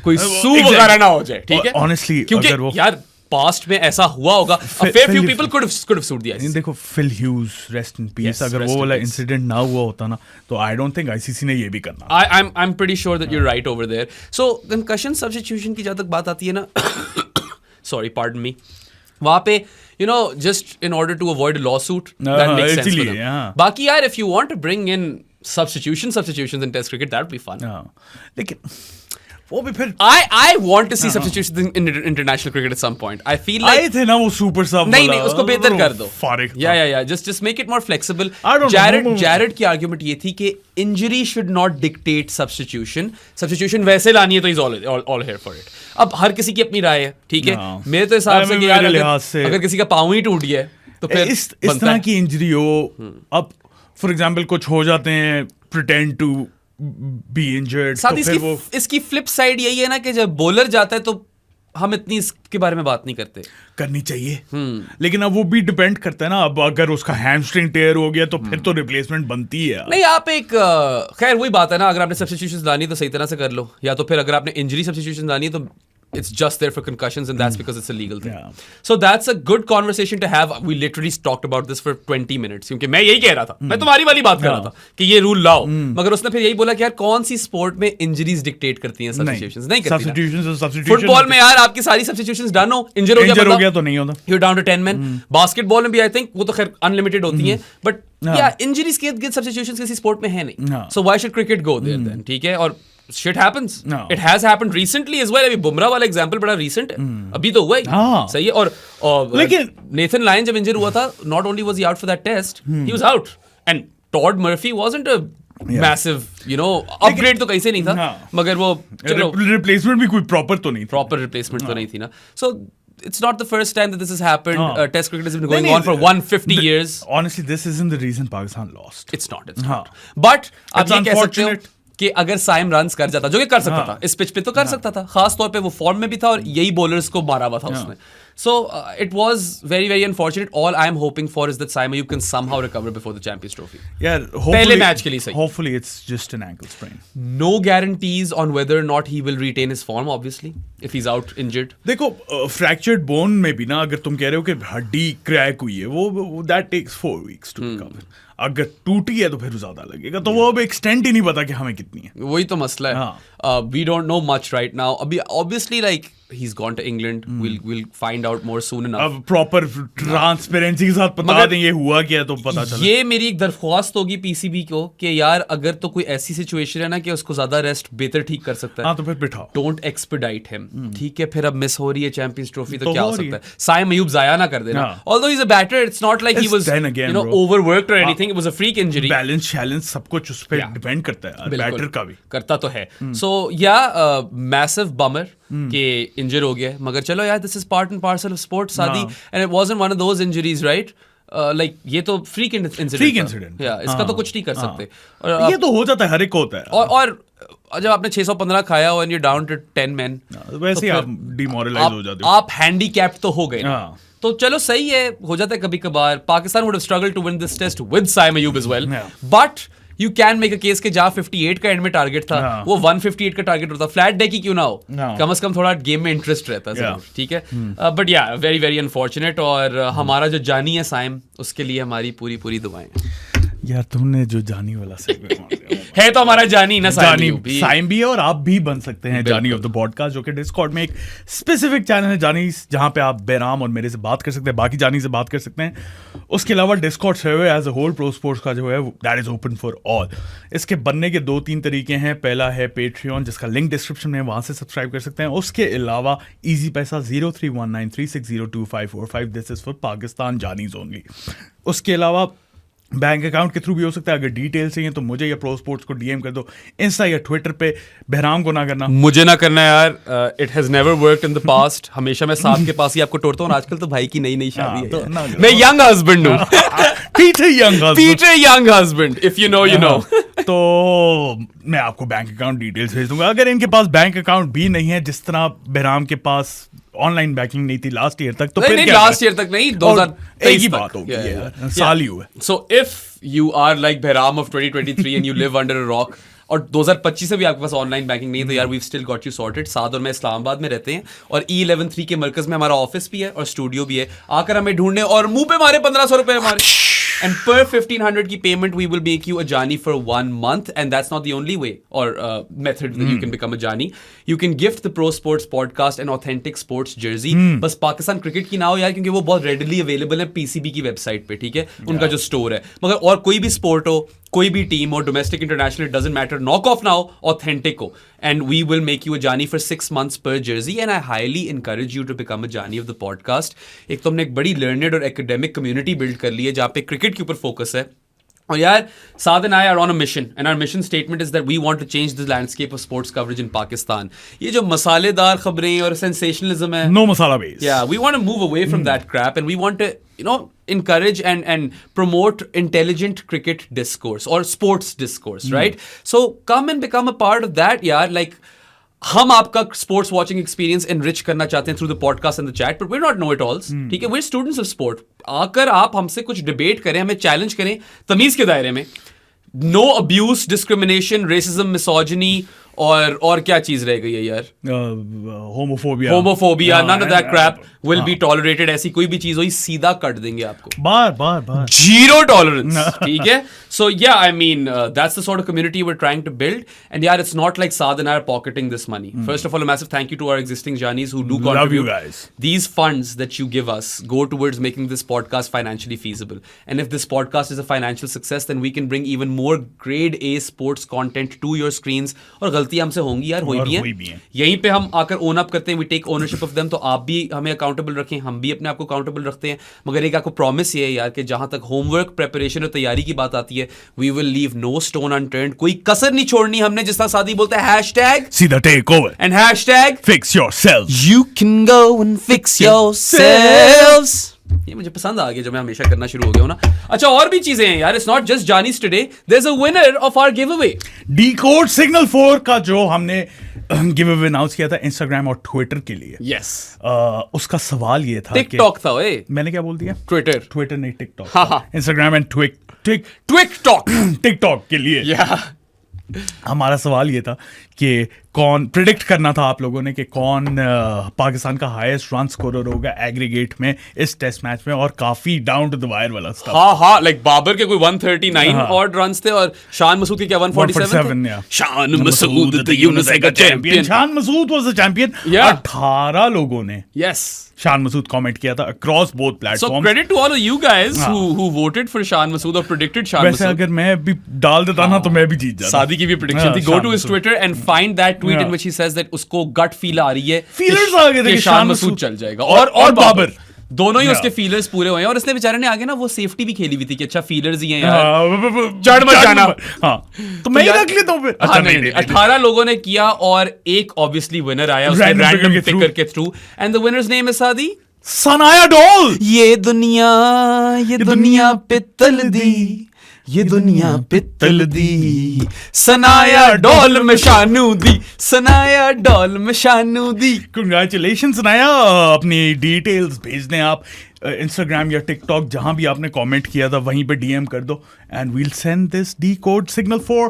कोई सू वगैरह ना हो जाए, ठीक है? Honestly, क्योंकि अगर वो यार पास्ट में ऐसा हुआ होगा, a fair few people could have sued the ICC. देखो Phil Hughes, rest in peace, अगर वो वाला इंसिडेंट ना हुआ होता ना तो आई डोंट थिंक आईसीसी ने ये भी करना। I'm pretty sure that you're right over there. So concussion substitution की जब तक बात आती है ना, sorry, pardon me, वहाँ पे you know, just in order to avoid a lawsuit, that makes sense for them. बाकी यार if you want to bring in substitutions in test cricket, that would be fun. लेकिन वो भी फिर I want to see substitutions in international cricket at some point. I feel like आए थे ना वो सुपर सब नहीं उसको बेहतर कर दो. फारिग Yeah. Just make it more flexible. I don't know. Jared की argument ये थी कि injury should not dictate substitution. Substitution वैसे लानी है तो he's all here for it. अब हर किसी की अपनी राय है, ठीक है. मेरे तो हिसाब से कि यार अगर किसी का पाँव ही टूट गया तो फिर इस तरह की इंजरी हो, अब फॉर एग्जाम्पल कुछ हो जाते हैं pretend to be injured, साथ तो इसकी फ्लिप साइड यही है ना कि जब बॉलर जाता है तो हम इतनी इसके बारे में बात नहीं करते. करनी चाहिए, लेकिन अब वो भी डिपेंड करता है ना. अब अगर उसका हैमस्ट्रिंग टेयर हो गया तो फिर तो रिप्लेसमेंट बनती है. नहीं आप एक खैर वही बात है ना, अगर आपने सब्स्टिट्यूशंस लानी तो सही तरह से कर लो, या तो फिर अगर आपने इंजरी सब्स्टिट्यूशंस लानी तो it's just there for concussions and that's because it's a legal thing. So that's a good conversation to have. We literally talked about this for 20 minutes क्योंकि मैं यही कह रहा था, मैं तुम्हारी वाली बात कर रहा था कि ये रूल लाओ, मगर उसने फिर यही बोला कि यार कौन सी स्पोर्ट में इंजरीज डिक्टेट करती हैं सब्स्टिट्यूशंस? नहीं करती. फुटबॉल में यार आपकी सारी सब्स्टिट्यूशंस डन हो, इंजर हो गया तो नहीं होता, you're down to 10 men. Basketball में भी आई थिंक वो तो खैर अनलिमिटेड होती हैं, बट या इंजरीज के सब्स्टिट्यूशंस किसी स्पोर्ट में है नहीं. So why should cricket go there then? ठीक है. और shit happens. It has happened recently as well. अभी बुमराह वाला एग्जांपल बड़ा recent है, अभी तो हुआ ही. सही है. और लेकिन नेथन लायन जब इंजर हुआ था, not only was he out for that test, he was out. And Todd Murphy wasn't a massive, upgrade तो कहीं से नहीं था, मगर वो चलो रिप्लेसमेंट भी कोई प्रॉपर तो नहीं था. प्रॉपर रिप्लेसमेंट तो नहीं थी ना. So it's not the first time that this has happened. Test cricket has been going on for 150 years. Honestly, this isn't the reason Pakistan lost. It's not. But आप ये कह सकते हो कि अगर साइम रन्स कर जाता, जो कि कर सकता था, इस पिच पे तो कर सकता था, खास तौर पे वो फॉर्म में भी था और यही बॉलर्स को मारा हुआ था उसने. So it was very very unfortunate. All I am hoping for is that Saim Ayub can somehow recover before the Champions Trophy. Yeah, पहले मैच के लिए सही. Hopefully it's just an ankle sprain. No guarantees on whether or not he will retain his form, obviously, if he's out injured. देखो fractured bone में भी ना, अगर तुम कह रहे हो कि हड्डी क्रैक हुई है, वो that takes 4 weeks to recover. अगर टूटी है तो फिर ज्यादा लगेगा, तो वो अब एक्सटेंट ही नहीं पता कि हमें कितनी है. वही तो मसला है. We don't know much right now. अभी obviously like he's gone to England. We'll find out more soon enough. अब प्रॉपर ट्रांसपेरेंसी के साथ बता दें ये हुआ क्या, तो पता चला. ये मेरी एक दरख्वास्त होगी पीसीबी को कि यार अगर तो कोई ऐसी सिचुएशन है ना कि उसको ज्यादा रेस्ट बेहतर ठीक कर सकता है, तो फिर बिठाओ. Don't expedite him. ठीक है. फिर अब मिस हो रही है चैंपियंस ट्रॉफी तो क्या हो सकता है? साइम अयूब जाया ना कर देना. Although he's a batter, it's not like he was overworked or anything. It was a freak injury. Balance सब कुछ उस पर डिपेंड करता है, बैटर का भी करता तो है. सो मैसिव बमर के इंजर हो गया, मगर चलो यार, this is part and parcel of sport Saadi. And it wasn't one of those injuries, right? Like ये तो फ्रीक इंसिडेंट. या इसका तो कुछ नहीं कर सकते. और ये तो हो जाता है, हर एक को होता है. और जब आपने 615 खाया हो and you down to 10 men, वैसे आप डिमोरलाइज हो जाते हो, आप हैंडीकैप्ड तो हो गए. तो चलो सही है, हो जाता है कभी कभार. Pakistan would have struggled to win this test with Saim Ayub as well, but you can make a case के जहां 58 का एंड में टारगेट था, वो 158 का टारगेट होता. फ्लैट डे की क्यों ना हो, कम से कम थोड़ा गेम में इंटरेस्ट रहता है. ठीक है. बट या वेरी वेरी अनफॉर्चुनेट. और हमारा जो जानी है साइम, उसके लिए हमारी पूरी पूरी दुआएं. यार तुमने जो जानी वाला है तो हमारा जानी ना, साइम भी है, और आप भी बन सकते हैं जानी ऑफ द पॉडकास्ट, जो कि डिस्कॉर्ड में एक स्पेसिफिक चैनल है जानी, जहां पे आप बेराम और मेरे से बात कर सकते हैं, बाकी जानी से बात कर सकते हैं. उसके अलावा Discord server as a whole pro sports का जो है that is open for all. इसके बनने के 2-3 तरीके हैं. पहला है पेट्रियन, जिसका लिंक डिस्क्रिप्शन में, वहां से सब्सक्राइब कर सकते हैं. उसके अलावा Easypaisa 031936022545. This is for Pakistanis only. उसके अलावा बैंक अकाउंट के थ्रू भी हो सकता है. अगर डिटेल चाहिए तो मुझे या प्रो स्पोर्ट्स को डीएम कर दो, इंस्टा या ट्विटर पे. बहराम को ना करना, मुझे ना करना यार. It has never worked in the past. हमेशा मैं सांप के पास ही आपको तोड़ता हूँ. आजकल तो भाई की नई शादी है. मैं यंग हस्बैंड हूँ. Peter young husband. If you know you know. तो मैं आपको बैंक अकाउंट डिटेल्स भेज दूंगा. अगर इनके पास बैंक अकाउंट भी नहीं है, जिस तरह बहराम के पास ऑनलाइन बैंकिंग नहीं थी लास्ट ईयर तक, तो फिर लास्ट ईयर तक नहीं, 2023 की बात होगी. साल ही हुआ. So if you are like Bahram of 2023 and you live under a rock, और 2025 से भी आपके पास ऑनलाइन बैंकिंग नहीं है, तो यार we still got you sorted. Saad और मैं इस्लामाबाद में रहते हैं, और E113 के मरकज में हमारा ऑफिस भी है और स्टूडियो भी है. आकर हमें ढूंढने और मुंह पे मारे 1500 रुपए हमारे. And per 1500 की payment, we will make you a Jani for 1 month, and that's not the only way or method that you can become a Jani. You can gift the Pro Sports podcast an authentic sports jersey. बस Pakistan cricket की ना हो यार, क्योंकि वो बहुत readily available है PCB की वेबसाइट पे, ठीक है, उनका जो स्टोर है. मगर और कोई भी स्पोर्ट हो, कोई भी टीम हो, domestic international, it doesn't matter, knock off ना हो, ऑथेंटिक हो, and we will make you a जानी for 6 months per jersey, and I highly encourage you to become a जानी of the podcast. एक तो हमने एक बड़ी लर्नेड और एकेडमिक कम्युनिटी बिल्ड कर ली है जहाँ पे क्रिकेट के ऊपर फोकस है. और यार, Saad and I are on a mission, and our mission statement is that we want to change the landscape of sports coverage in Pakistan. ये जो मसालेदार खबरें और sensationalism है, no masala base. Yeah, we want to move away from that crap, and we want to, you know, encourage and promote intelligent cricket discourse or sports discourse, right? So come and become a part of that, yaar. Like, हम आपका sports watching experience enrich करना चाहते हैं through the podcast and the chat, but we not know it alls. ठीक है, we students of sport. आकर आप हमसे कुछ डिबेट करें, हमें चैलेंज करें तमीज के दायरे में. No abuse, discrimination, racism, misogyny और क्या चीज रह गई है यार? Homophobia, none of that crap will be tolerated. ऐसी कोई भी चीज हुई सीधा कट देंगे आपको. बार जीरो टॉलरेंस. ठीक है. So yeah, I mean, that's the sort of community we're trying to build, and yeah, it's not like Saad and I are pocketing this money. First of all, a massive thank you to our existing Janis who do contribute. Love you guys. These funds that you give us go towards making this podcast financially feasible. And if this podcast is a financial success, then we can bring even more grade A sports content to your screens. और गलतियां हमसे होंगी यार, हुई भी हैं. यहीं पे हम आकर own up करते हैं, we take ownership of them. तो आप भी हमें accountable रखें, हम भी अपने आप को accountable रखते हैं. मगर एक आपको promise ये है यार कि जहां तक homework, preparation और तैयारी की बात आती है, we will leave no stone unturned. कोई कसर नहीं छोड़नी हमने. जिस तरह सादी बोलता है, hashtag सीधा take over and hashtag fix yourself. You can go and fix yourselves. ये मुझे पसंद आ गया जब मैं हमेशा करना शुरू हो गया हूं ना. अच्छा, और भी चीजें हैं यार. It's not just Janis today. There's a winner of our giveaway. Decode Signal 4 का जो हमने गिव अवे अनाउंस किया था इंस्टाग्राम और ट्विटर के लिए. Yes. उसका सवाल ये था टिकटॉक था. ओए, मैंने क्या बोल दिया? ट्विटर नहीं, टिकटॉक. हाँ. इंस्टाग्राम एंड टिकटॉक टिकटॉक के लिए. Yeah. हमारा सवाल ये था कि कौन प्रिडिक्ट करना था आप लोगों ने कि कौन पाकिस्तान का हाईएस्ट रन स्कोरर होगा एग्रीगेट में इस टेस्ट मैच में. और काफी डाउन टू द वायर वाला स्टफ. हाँ, लाइक बाबर के कोई 139 ऑड रन्स थे और शान मसूद के क्या 147 थे? शान मसूद द यूनिसेफ का champion. Shan Masood was the champion. 18 लोगों ने शान मसूद कमेंट किया था across both platforms. So credit to all of you guys who voted for Shan Masood or predicted Shan Masood. वैसे अगर मैं भी डाल देता ना तो मैं भी जीत जाता. सादी की भी प्रेडिक्शन थी. Go to his Twitter and find that tweet in which he says that उसको गट फील आ रही है, फीलर्स आ गए थे कि शान मसूद चल जाएगा. और बाबर दोनों ही उसके फीलर्स पूरे हुए हैं. और इसने बेचारे ने आगे ना वो सेफ्टी भी खेली हुई थी कि अच्छा फीलर्स ही हैं यार, चढ़ मत जाना. तो मैं ही रख लेता हूं फिर. अच्छा, नहीं, 18 लोगों ने किया और एक ऑब्वियसली विनर आया उसके रैंडम पिकर के through. And the winners name is सादी सनाया डोल. ये दुनिया पित्तल दी, ये दुनिया पित्तल दी, सनाया डोल में शानू दी, सनाया डोल में शानू दी. कंग्रेचुलेशन सनाया. अपनी डिटेल्स भेज दें आप इंस्टाग्राम या टिकटॉक, जहां भी आपने कमेंट किया था वहीं पे डीएम कर दो, and we'll send this Decode Signal 4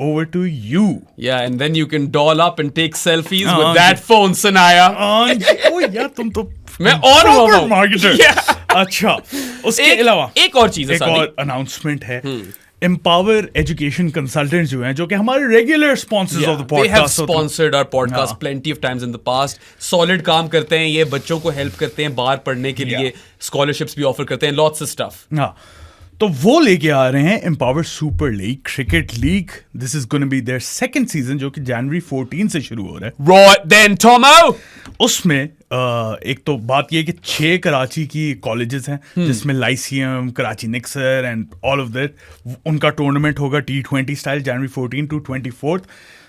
over to you. Yeah, and then you can doll up and take selfies with that phone, Sanaya. ओ यार, तुम तो मैं और proper marketer. अच्छा, उसके अलावा एक और चीज है, एक और अनाउंसमेंट है. Empower Education Consultants जो हैं, जो कि हमारे regular sponsors of the podcast. They have sponsored our podcast plenty of times in the past. Solid काम करते हैं ये, बच्चों को हेल्प करते हैं बाहर पढ़ने के लिए, scholarships भी ऑफर करते हैं, lots of stuff. हाँ, तो वो लेके आ रहे हैं Empower Super League Cricket League. This is going to be their second season, जो कि January 14 से शुरू हो रहा है. Right then, Tomo. उसमें एक तो बात ये कि 6 कराची की कॉलेजेस हैं, जिसमें Lyceum, Karachi निक्सर and all of that. उनका टूर्नामेंट होगा T20 style January 14 to 24.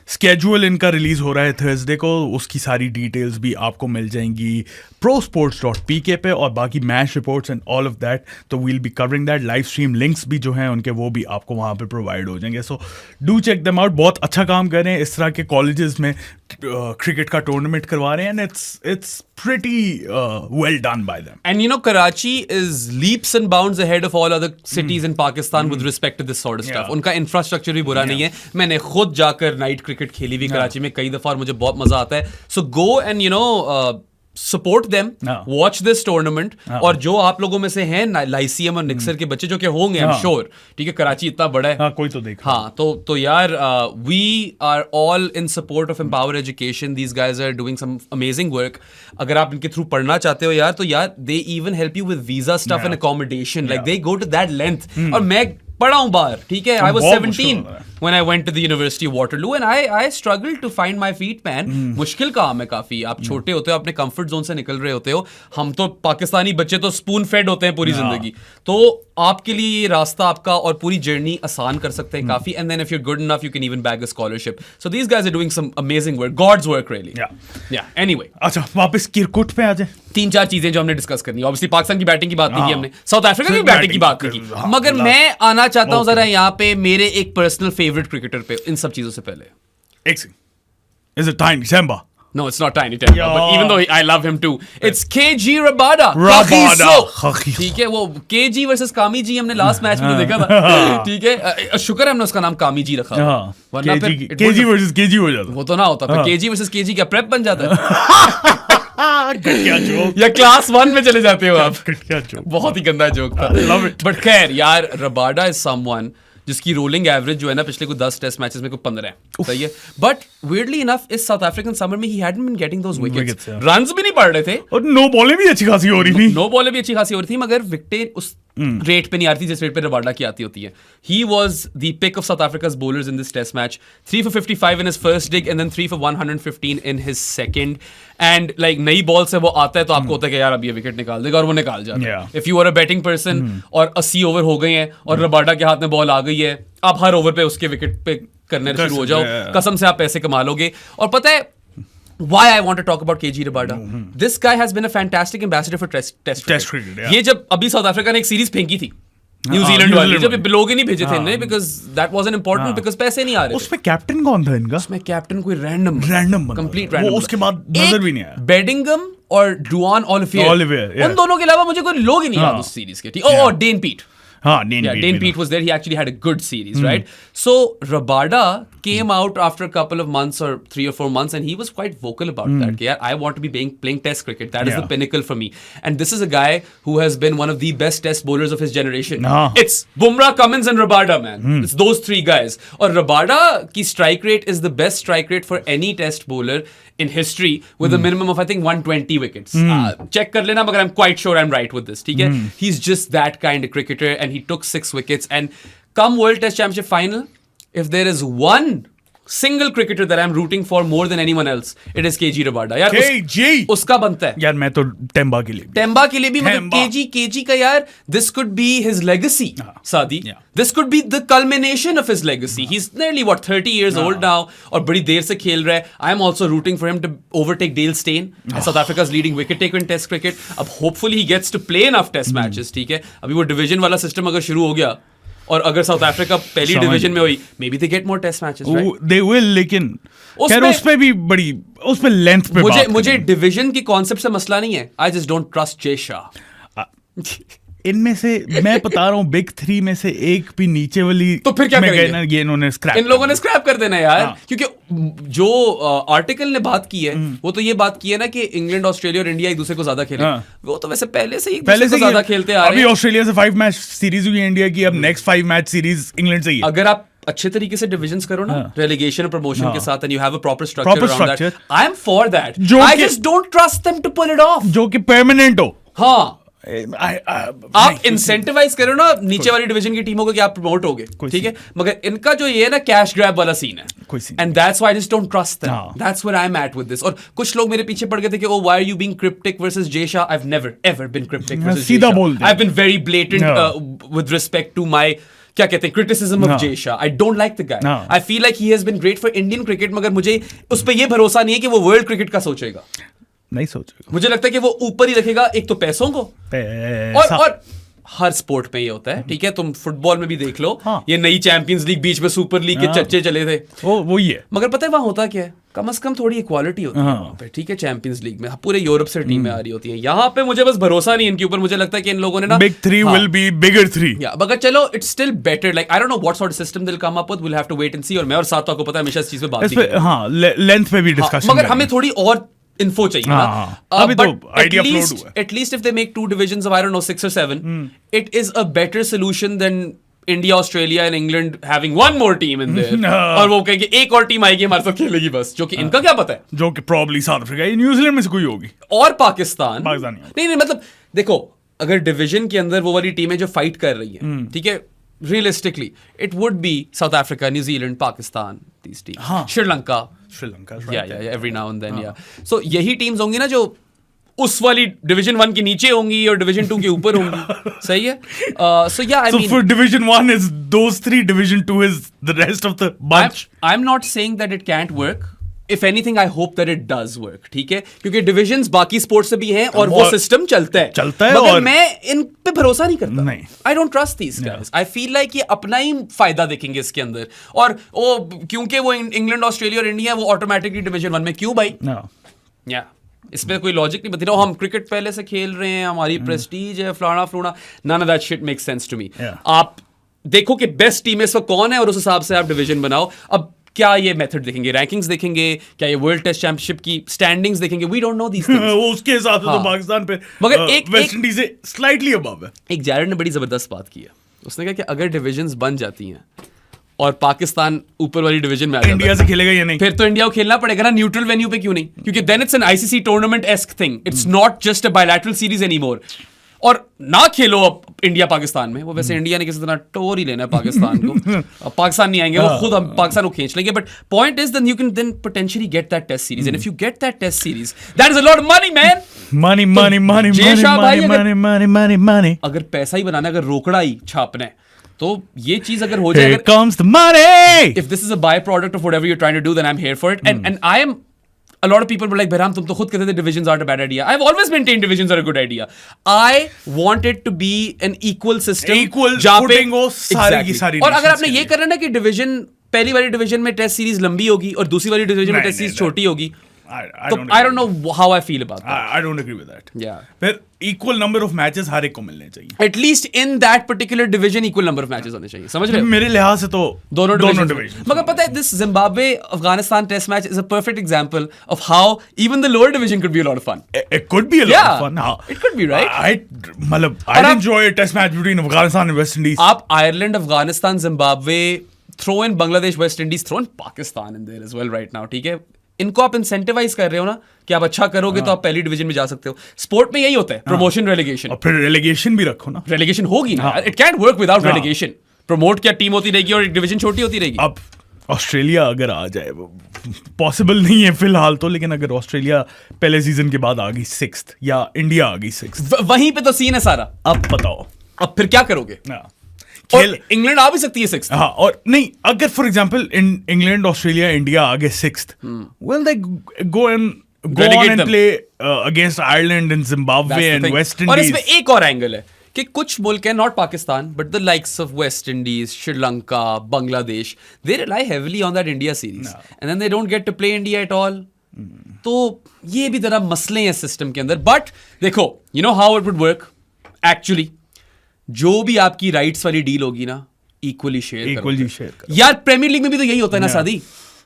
Schedule इनका रिलीज हो रहा है थर्सडे को. उसकी सारी डिटेल्स भी आपको मिल जाएंगी prosports.pk पे, और बाकी match reports and all of that. तो we'll be covering that. Live stream links भी जो हैं उनके, वो भी आपको वहाँ पे प्रोवाइड हो जाएंगे. So do check them out. बहुत अच्छा काम कर रहे हैं. इस तरह के कॉलेजेस में क्रिकेट का टूर्नामेंट करवा रहे हैं, and it's pretty well done by them. And you know, Karachi is leaps and bounds ahead of all other cities in Pakistan with respect to this sort of stuff. उनका infrastructure भी बुरा नहीं है. मैंने खुद जाकर नाइट क्रिकेट खेली हुई कराची में कई दफा और मुझे बहुत मजा आता है. So go and you know support them, watch this tournament. और जो आप लोगों में से हैं लाइसियम और निक्सर के बच्चे, जो कि होंगे I'm sure, ठीक है, कराची इतना बड़ा है, कोई तो देख. हाँ, तो यार we are all in support of Empower Education. These guys are doing some amazing work. अगर आप इनके थ्रू पढ़ना चाहते हो यार, तो यार they even help you with visa stuff and accommodation. Like they go to that length. और मैं पढ़ा हूँ बाहर, ठीक है. I was बहुत 17 मुश्किल होता है। when I went to the University of Waterloo and I struggled to find my feet, man. मुश्किल काम है काफी. आप छोटे होते हो, अपने कंफर्ट जोन से निकल रहे होते हो. हम तो पाकिस्तानी बच्चे तो स्पून फेड होते हैं पूरी जिंदगी. तो आपके लिए ये रास्ता आपका और पूरी जर्नी आसान कर सकते हैं काफी. And then if you're good enough, you can even bag a scholarship. So these guys are doing some amazing work, God's work really. Yeah. Anyway. अच्छा वापस किरकुट पे आ जाए. 3-4 चीजें जो हमने डिस्कस करनी है. ऑब्वियसली पाकिस्तान की बैटिंग की बात नहीं की हमने, साउथ अफ्रीका की बैटिंग की बात नहीं की. मगर मैं आना चाहता हूं जरा यहाँ पे मेरे एक पर्सनल फेवरेट क्रिकेटर पे इन सब चीजों से पहले. एक second. Is it Tiny Temba? No, it's not Tiny Temba, but even though I love him too, it's KG Rabada. ठीक है, वो KG वर्सेस कामी जी हमने लास्ट मैच में देखा था. ठीक है, शुक्र है हमने उसका नाम कामी जी रखा. वरना फिर KG वर्सेस KG हो जाता. वो तो ना होता. फिर KG वर्सेस KG क्या प्रेप बन जाता है? या क्लास 1 में चले जाते हो आप. बहुत ही गंदा जोक था. बट खैर यार, रबाडा इज समवन जिसकी रोलिंग एवरेज जो है ना पिछले कुछ 10 टेस्ट मैचेस में को 15 है. सही है. बट weirdly enough इस साउथ अफ्रीकन समर में he hadn't been getting those wickets. Runs भी नहीं पड़ रहे थे और नो बॉलें भी अच्छी खासी हो रही थी. नो बॉलें भी अच्छी खासी हो रही थी, मगर विकेटें उस रेट पे नहीं आ रही थी जिस रेट पे रबाडा की आती होती है. He was the pick of South Africa's bowlers in this test match. 3 for 55 in his first dig and then 3 for 115 in his second. And like नई बॉल से वो आता है तो आपको होता है कि यार अब ये विकेट निकाल देगा, और वो निकाल जाता है. If you are a betting person और 80 ओवर हो गए हैं और रबाडा के हाथ में बॉल आ गई है, आप हर ओवर पे उसके विकेट पे करने शुरू हो जाओ. कसम से आप पैसे कमा लोगे. और पता है why I want to talk about KG Rabada? This guy has been a fantastic ambassador for test cricket. ये जब अभी साउथ अफ्रीका ने एक सीरीज फेंकी थी न्यूजीलैंड वाली, जब लोग ही नहीं भेजे थे इन्हें, because that wasn't important, because पैसे नहीं आ रहे. उसमें कैप्टन कौन था इनका? उसमें कैप्टन कोई रैंडम कंप्लीट रैंडम. उसके बाद नजर भी नहीं आया. बेडिंगम और डुआन ओलिवियर, उन दोनों के अलावा मुझे कोई लोग ही नहीं याद उस सीरीज के. और डेन पीट. Dane Pete was there. He actually had a good series, right? So Rabada came out after a couple of months or 3 or 4 months, and he was quite vocal about that. Yeah, I want to be playing test cricket. That is the pinnacle for me. And this is a guy who has been one of the best test bowlers of his generation. It's Bumrah, Cummins, and Rabada, man. It's those 3 guys. और Rabada की strike rate is the best strike rate for any test bowler in history with a minimum of I think 120 wickets. Check कर लेना, मगर I'm quite sure I'm right with this. ठीक है? He's just that kind of cricketer, and he took 6 wickets. And come World Test Championship final, if there is one single cricketer that I'm rooting for more than anyone else, it is KG Rabada. यार उसका बनता है. यार मैं तो Temba के लिए भी मगर KG का यार, this could be his legacy. सादी, this could be the culmination of his legacy. He's nearly 30 years old now, और बड़ी देर से खेल रहा है. I am also rooting for him to overtake Dale Steyn as South Africa's leading wicket taker in Test cricket. अब hopefully he gets to play enough Test matches. ठीक है, अभी वो डिवीजन वाला सिस्टम अगर शुरू हो गया और अगर साउथ अफ्रीका पहली डिवीजन में हुई, maybe they get more test matches, right? They will. लेकिन उसमें भी बड़ी, उसमें लेंथ पे मुझे डिवीजन की कॉन्सेप्ट से मसला नहीं है. आई जस्ट डोंट ट्रस्ट जे शाह. इनमें से मैं बता रहा हूँ बिग 3 में से एक भी नीचे वाली, तो फिर क्या करेंगे? ये इन्होंने स्क्रैप, इन लोगों ने स्क्रैप कर देना यार. क्योंकि जो आर्टिकल ने बात की है वो तो ये बात की है ना कि इंग्लैंड, ऑस्ट्रेलिया और इंडिया एक दूसरे को ज्यादा खेले. वो तो वैसे पहले से ज्यादा खेलते आ रहे हैं. अभी ऑस्ट्रेलिया से 5 मैच सीरीज हुई है इंडिया की, अब नेक्स्ट 5 मैच सीरीज इंग्लैंड से ही. अगर आप अच्छे तरीके से डिविजन्स करो ना, रेलेगेशन और प्रमोशन के साथ, and you have a proper structure around that, I am for that. I just don't trust them to pull it off, जो कि परमानेंट हो. हाँ, आप इंसेंटिवाइज करो ना नीचे वाली डिवीजन की टीमों को कि आप प्रमोट होगे, ठीक है, मगर इनका जो ये है ना कैश ग्रैब वाला सीन है, and that's why I just don't trust them. That's where I am at with this. और कुछ लोग मेरे पीछे पड़ गए थे कि oh why are you being cryptic versus Jay Shah. I have never ever been cryptic versus Jay Shah. I have been very blatant with respect to my, क्या कहते हैं, criticism of Jay Shah. I don't like the guy. I feel like he has been great for Indian cricket, मगर मुझे उस पर यह भरोसा नहीं है कि वो वर्ल्ड क्रिकेट का सोचेगा. नहीं सोचेगा. मुझे लगता है कि वो ऊपर ही रखेगा एक तो पैसों को, और हर स्पोर्ट में ये होता है. ठीक है, तुम फुटबॉल में भी देख लो. ये नई चैंपियंस लीग, बीच में सुपर लीग के चर्चे चले थे, वो ही है. मगर पता है वहां होता क्या है, कम से कम थोड़ी इक्वालिटी होती है वहां पे. ठीक है, चैंपियंस लीग में पूरे यूरोप से टीमें आ रही होती हैं. यहाँ पे मुझे बस भरोसा नहीं इनके ऊपर. मुझे लगता है कि इन लोगों ने ना big 3 will be bigger 3. Yeah मगर चलो, it's still better. Like I don't know what sort of system they will come up with. We will have to wait and see. और मैं और साथ को पता है हमेशा इस चीज पे बात नहीं. हां, लेंथ पे भी डिस्कशन, मगर हमें थोड़ी और इन्फो चाहिए ना. अभी तो आइडिया फ्लोट हुआ. At least if they make 2 divisions of I don't know 6 or 7, it is a better solution than India, Australia and England having one more team in there. और वो कहेंगे एक और टीम आएगी हमारे साथ खेलेगी बस, जो कि इनका क्या पता है, जो कि probably साउथ अफ्रीका या न्यूजीलैंड में से कोई होगी, और पाकिस्तान नहीं, मतलब देखो, अगर डिवीजन के अंदर वो वाली टीमें जो फाइट कर रही है, ठीक है, realistically, it would be South Africa, New Zealand, Pakistan, these teams. हाँ. Sri Lanka. Sri Lanka, Yeah, every now and then, yeah. So यही teams होंगी ना जो उस वाली डिवीजन 1 के नीचे होंगी और डिवीजन 2 के ऊपर होंगी. सही है? So yeah, I so mean, for division 1 is those 3, division 2 is the rest of the bunch. I'm not saying that it can't work. If anything, I hope that it does work. ठीक है? क्योंकि divisions बाकी sports से भी हैं और वो system चलता है. मगर और मैं इन पे भरोसा नहीं करता. नहीं. I don't trust these guys. I feel like ये अपना ही फायदा देखेंगे इसके अंदर. और वो क्योंकि वो इंग्लैंड, ऑस्ट्रेलिया और इंडिया वो ऑटोमेटिकली डिवीजन 1 में क्यों भाई? No. या इसमें कोई लॉजिक नहीं बता रहा. हम क्रिकेट पहले से खेल रहे हैं, हमारी प्रेस्टीज है, फलाना फ्लूना. None of that shit makes sense to me. आप देखो कि बेस्ट टीम इस वक्त कौन है और उस हिसाब से आप डिवीजन बनाओ. अब क्या ये मेथड देखेंगे, रैंकिंग्स देखेंगे, क्या ये वर्ल्ड टेस्ट चैंपियनशिप की स्टैंडिंग्स देखेंगे? We don't know these things. वो उसके हिसाब से तो पाकिस्तान पे मगर एक वेस्ट इंडीज से स्लाइटली अबव है. एक जैरेड ने बड़ी जबरदस्त बात की है. उसने कहा कि अगर डिविजन्स बन जाती हैं और पाकिस्तान ऊपर वाली डिवीजन में आ जाता है, इंडिया से खेलेगा या नहीं? फिर तो इंडिया को खेलना पड़ेगा ना न्यूट्रल वेन्यू पे. क्यों नहीं? क्योंकि then it's an ICC tournament esque thing. It's not just a bilateral series anymore. और ना खेलो अब इंडिया पाकिस्तान में. वो वैसे इंडिया ने किसी तरह टोर ही लेना है पाकिस्तान को. अब पाकिस्तान नहीं आएंगे, वो खुद हम पाकिस्तान को खींच लेंगे. But point is then you can then potentially get that test series. And if you get that test series, that is a lot of money man. money. अगर पैसा ही बनाना, अगर रोकड़ा ही छापना है, तो ये चीज अगर हो जाए, Here comes the money. if this is a byproduct of whatever you're trying to do, then I'm here for it. And I am. A lot of people were like, Behram, तुम तो खुद कहते थे divisions aren't a bad idea. I've always maintained divisions are a good idea. I want it to be an equal system. Equal जहाँ पे footing हो सारी की सारी और अगर nations आपने के ये लिए. करना ना कि डिवीजन, पहली वाली डिवीजन में टेस्ट सीरीज लंबी होगी और दूसरी वाली डिवीजन में नहीं, टेस्ट सीरीज नहीं, छोटी होगी, I तो don't I don't know how I feel about that. I don't agree with that. Yeah. फिर equal number of matches हर एक को मिलने चाहिए. At least in that particular division equal number of matches होने चाहिए. समझ रहे हो? मेरे लिहाज से तो दोनों divisions. divisions. मगर पता है, this Zimbabwe Afghanistan test match is a perfect example of how even the lower division could be a lot of fun. It could be a lot Yeah, of fun. हाँ. it could be, right? मतलब और I'd आप- enjoy a test match between Afghanistan and West Indies. आप Ireland, Afghanistan, Zimbabwe, throw in Bangladesh, West Indies, throw in Pakistan in there as well right now. ठीक है? इनको आप incentivise कर रहे हो ना कि आप अच्छा करोगे तो आप पहली डिवीजन में जा सकते हो. स्पोर्ट में यही होता है, प्रमोशन रेलिगेशन. और फिर relegation भी रखो ना. रेलिगेशन होगी ना, it cantt work without relegation. Promote क्या टीम होती रहेगी और एक डिवीजन छोटी होती रहेगी. अब ऑस्ट्रेलिया अगर आ जाए, पॉसिबल नहीं है फिलहाल तो, लेकिन अगर ऑस्ट्रेलिया पहले सीजन के बाद आ गई 6th या इंडिया आ गई 6th, वहीं पे तो सीन है सारा. अब बताओ अब फिर क्या करोगे? हाँ. और इंग्लैंड आ भी सकती है 6th. हाँ, और नहीं, अगर for example England, Australia, India आगे 6th, well they go on Relegate and them. play against Ireland and Zimbabwe That's the and thing. West और Indies. इसमें एक और एंगल है कि कुछ मुल्क हैं, not Pakistan but the likes of West Indies, Sri Lanka, Bangladesh, they rely heavily on that India series and then they don't get to play India at all. तो ये भी जरा मसले हैं सिस्टम के अंदर. बट देखो, you know how it would work actually. जो भी आपकी राइट्स वाली डील होगी ना, इक्वली शेयर Equally share करो. यार प्रीमियर लीग में भी तो यही होता है ना सादी,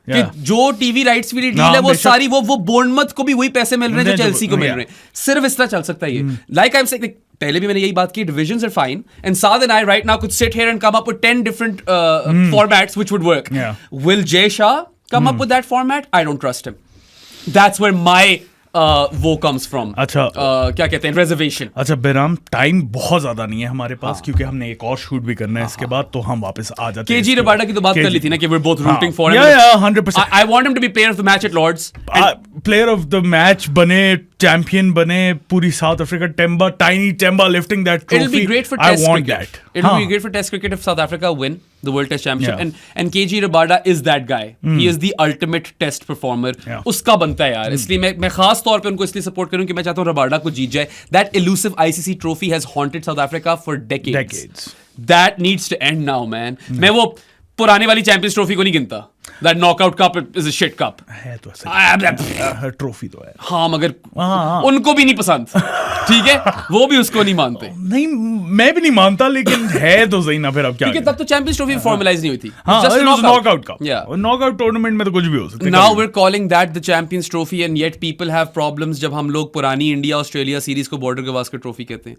कि जो टीवी राइट्स वाली डील है वो सारी वो बोर्नमथ को भी वही पैसे मिल रहे हैं जो चेल्सी को मिल रहे हैं. सिर्फ इस तरह चल सकता है ये. लाइक आई एम सेइंग, पहले भी मैंने यही बात की, divisions are fine and Saad and I right now could sit here and come up with 10 different formats which would work. Will Jay Shah come up with that format? I don't trust him. That's where my वो comes from. अच्छा, क्या कहते हैं, reservation. अच्छा बेराम, time बहुत ज्यादा नहीं है हमारे पास, क्योंकि हमने एक और शूट भी करना है इसके बाद, तो हम वापस आ जाते हैं. केजी रबाडा की तो बात कर ली थी ना कि we're both rooting for him. Yeah, 100%. I want him to be player of the match at Lords. Player of the match बने, चैंपियन बने, पूरी south Africa, Temba, tiny Temba lifting that trophy. It'll be great for I test want cricket. that. It'll be great for test cricket if South Africa win the World Test Championship. Yeah. And KG Rabada is that guy. He is the ultimate test performer. Yeah. उसका बनता है यार. इसलिए मैं खास तौर पे उनको इसलिए सपोर्ट करूं कि मैं चाहता हूं रबाडा को जीत जाए. That elusive ICC trophy has haunted South Africa for decades. That needs to end now, man. मैं वो पुराने वाली चैंपियंस ट्रॉफी को नहीं गिनता. That knockout cup is a shit cup. है तो ऐसा ट्रॉफी तो है. हाँ, मगर हाँ. उनको भी नहीं पसंद. ठीक है, वो भी उसको नहीं मानते. नहीं, मैं भी नहीं मानता, लेकिन है तो सही ना. फिर अब क्या, क्योंकि तब तो चैंपियंस ट्रॉफी फॉर्मलाइज नहीं हुई थी. हाँ, Just a नॉकआउट का. Yeah. नॉकआउट टूर्नामेंट में तो कुछ भी हो सकता है. Now we're calling that the Champions Trophy and yet people have problems जब हम लोग पुरानी इंडिया ऑस्ट्रेलिया सीरीज को बॉर्डर गवास्कर ट्रॉफी कहते हैं.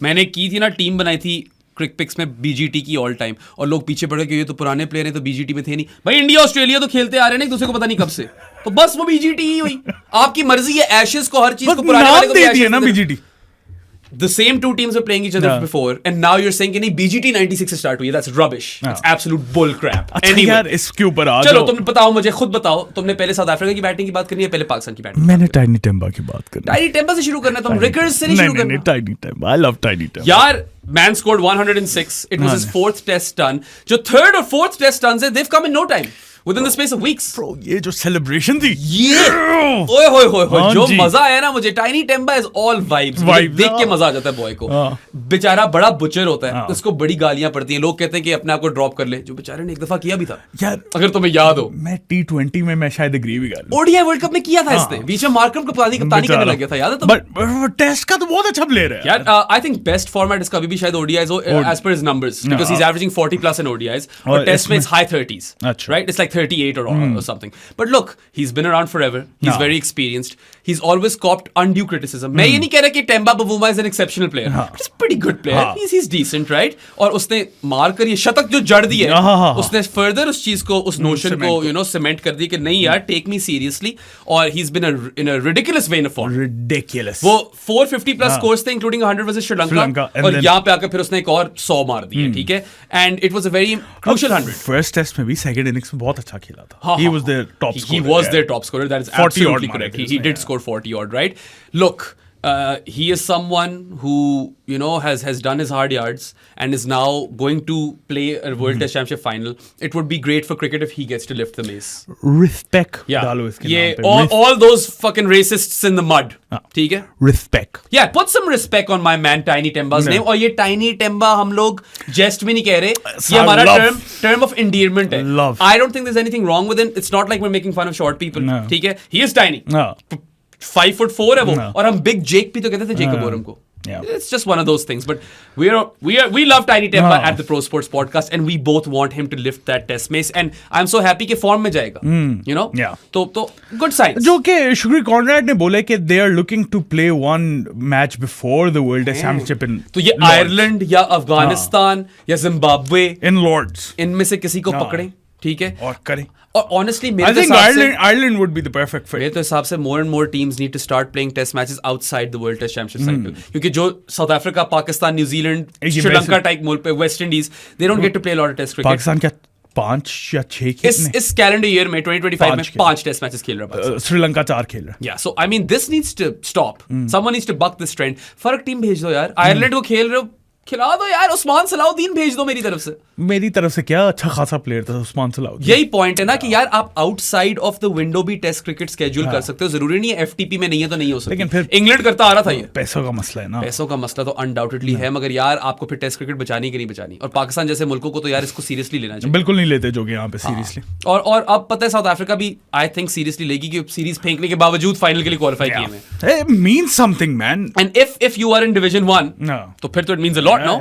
मैंने की थी ना, टीम बनाई थी क्रिक पिक्स में बीजीटी की ऑल टाइम, और लोग पीछे पड़ गए कि ये तो पुराने प्लेयर हैं तो बीजीटी में थे नहीं. भाई इंडिया ऑस्ट्रेलिया तो खेलते आ रहे हैं, एक दूसरे को पता नहीं कब से, तो बस वो बीजीटी ही हुई. आपकी मर्जी है, एशेस को, हर चीज को पुराने वाले को दे दिए ना BGT. the same two teams were playing each other before, and now you're saying कि नहीं BGT 96 से start हुई है. That's rubbish. It's absolute bull crap. Anyway, यार इसके ऊपर आ चलो तुम बताओ मुझे, खुद बताओ, तुमने पहले साउथ अफ्रीका की बैटिंग की बात करनी है, पहले पाकिस्तान की बैटिंग? मैंने टाइनी टेम्बा की बात करनी है. टाइनी टेम्बा से शुरू करना है, तुम रिकर्स से नहीं शुरू करना. नहीं, tiny Temba. I love tiny Temba. यार man scored 106. It was his 4th test ton. जो 3rd और 4th test tons है, they've come in no time. Within the space of weeks. Bro, ये जो celebration थी, ये ओए होए होए होए, जो मजा आया ना मुझे. Tiny Temba is all vibes. देख के मजा आ जाता है बॉय को. बेचारा बड़ा बुचर होता है, उसको बड़ी गालियां पड़ती हैं. लोग कहते हैं कि अपने आप को ड्रॉप कर ले, जो बेचारे ने एक दफा किया भी था यार. अगर तुम्हें याद हो, मैं T20 में मैं शायद एग्री भी कर. ओडीआई वर्ल्ड कप में किया था इसने. बीच में मार्करम कप्तानी करने लग गया था, याद है तुम्हें? बट टेस्ट का तो बहुत अच्छा प्लेयर है यार. आई थिंक बेस्ट फॉर्मेट इसका अभी भी शायद ओडीआईज हो, as per his numbers, because he is averaging 40 plus in ODIs, और टेस्ट में it's high 30s, right? It's like 38 or something. But look, he's been around forever. He's very experienced. He's always copped undue criticism. मैं ये नहीं कह रहा कि Temba Bavuma is an exceptional player. But he's a pretty good player. He's decent, right? और उसने मार कर ये शतक जो जड़ दी है, उसने further उस चीज को, उस notion को, you know, cement कर दी कि नहीं यार, take me seriously. और he's been in a ridiculous vein of form. Ridiculous. वो 450 plus scores थे, including 100 versus Sri Lanka. और यहाँ पे आकर फिर उसने एक और 100 मार दिए, ठीक है? And it was a very crucial 100. First test में भी second innings में बहुत अच्छा खेला था. He was their top scorer. He was their top scorer. That is absolutely correct. He did score 40 odd, right? Look, he is someone who, you know, has done his hard yards and is now going to play a World Test Championship final. It would be great for cricket if he gets to lift the mace. Respect. Yeah. डालो इसके Yeah. नाम पे. All those fucking racists in the mud. ठीक है? Respect. Yeah, put some respect on my man Tiny Temba's name. और ये Tiny Temba हम लोग jest में नहीं कह रहे. ये हमारा term of endearment है. Love. I don't think there's anything wrong with it. It's not like we're making fun of short people. No. ठीक है? He is tiny. No. 5'4" है वो. No. और हम Big Jake भी तो कहते थे Jacob Oram को. Yeah. It's just one of those things. But we love Tiny Temba at the Pro Sports Podcast, and we both want him to lift that test mace. And I'm so happy कि form में जाएगा. You know? Yeah. तो good signs. जो कि Shukri Conrad ने बोला कि they are looking to play one match before the World Test Championship in तो ये आयरलैंड या अफगानिस्तान या जिम्बाब्वे, in Lords. इनमें से किसी को पकड़े, ठीक है? और करें. और honestly, I think Ireland would be the perfect fit. मेरे तो हिसाब से more and more teams need to start playing test matches outside the World Test Championship cycle. क्योंकि जो South Africa, Pakistan, New Zealand, Sri Lanka type मुल्क पे, West Indies, they don't get to play a lot of test cricket. Pakistan क्या 5 या 6 खेलने? इस calendar year में 2025 में 5 टेस्ट मैचेस खेल रहा है. श्रीलंका 4 खेल रहा है. Yeah, so I mean this needs to stop. Someone needs to buck this trend. फर्क टीम भेज दो यार. आयरलैंड को खेल रहे हो, खिला दो यार. उस्मान सलाउद्दीन भेज दो मेरी तरफ से. मेरी तरफ से क्या अच्छा खासा प्लेयर था उस्मान सलाउद्दीन. यही पॉइंट है ना कि यार आप आउटसाइड ऑफ द विंडो भी टेस्ट क्रिकेट स्केड्यूल कर सकते हो. जरूरी नहीं है एफटीपी में नहीं है तो नहीं हो सकता. लेकिन फिर इंग्लैंड करता आ रहा था ये. पैसों का मसला है ना. पैसों का मसला तो अनडाउटेडली है, मगर यार आपको फिर टेस्ट क्रिकेट बचानी कि नहीं बचानी. और पाकिस्तान जैसे मुल्कों को तो यार इसको सीरियसली लेना चाहिए. बिल्कुल नहीं लेते जो कि यहाँ पे सीरियसली. और अब पता है साउथ अफ्रीका भी आई थिंक सीरियसली लेगी कि सीरीज फेंकने के बावजूद फाइनल के लिए क्वालिफाई किए हैं. It means something, man. And if you are in Division 1, तो फिर तो it means a lot, no?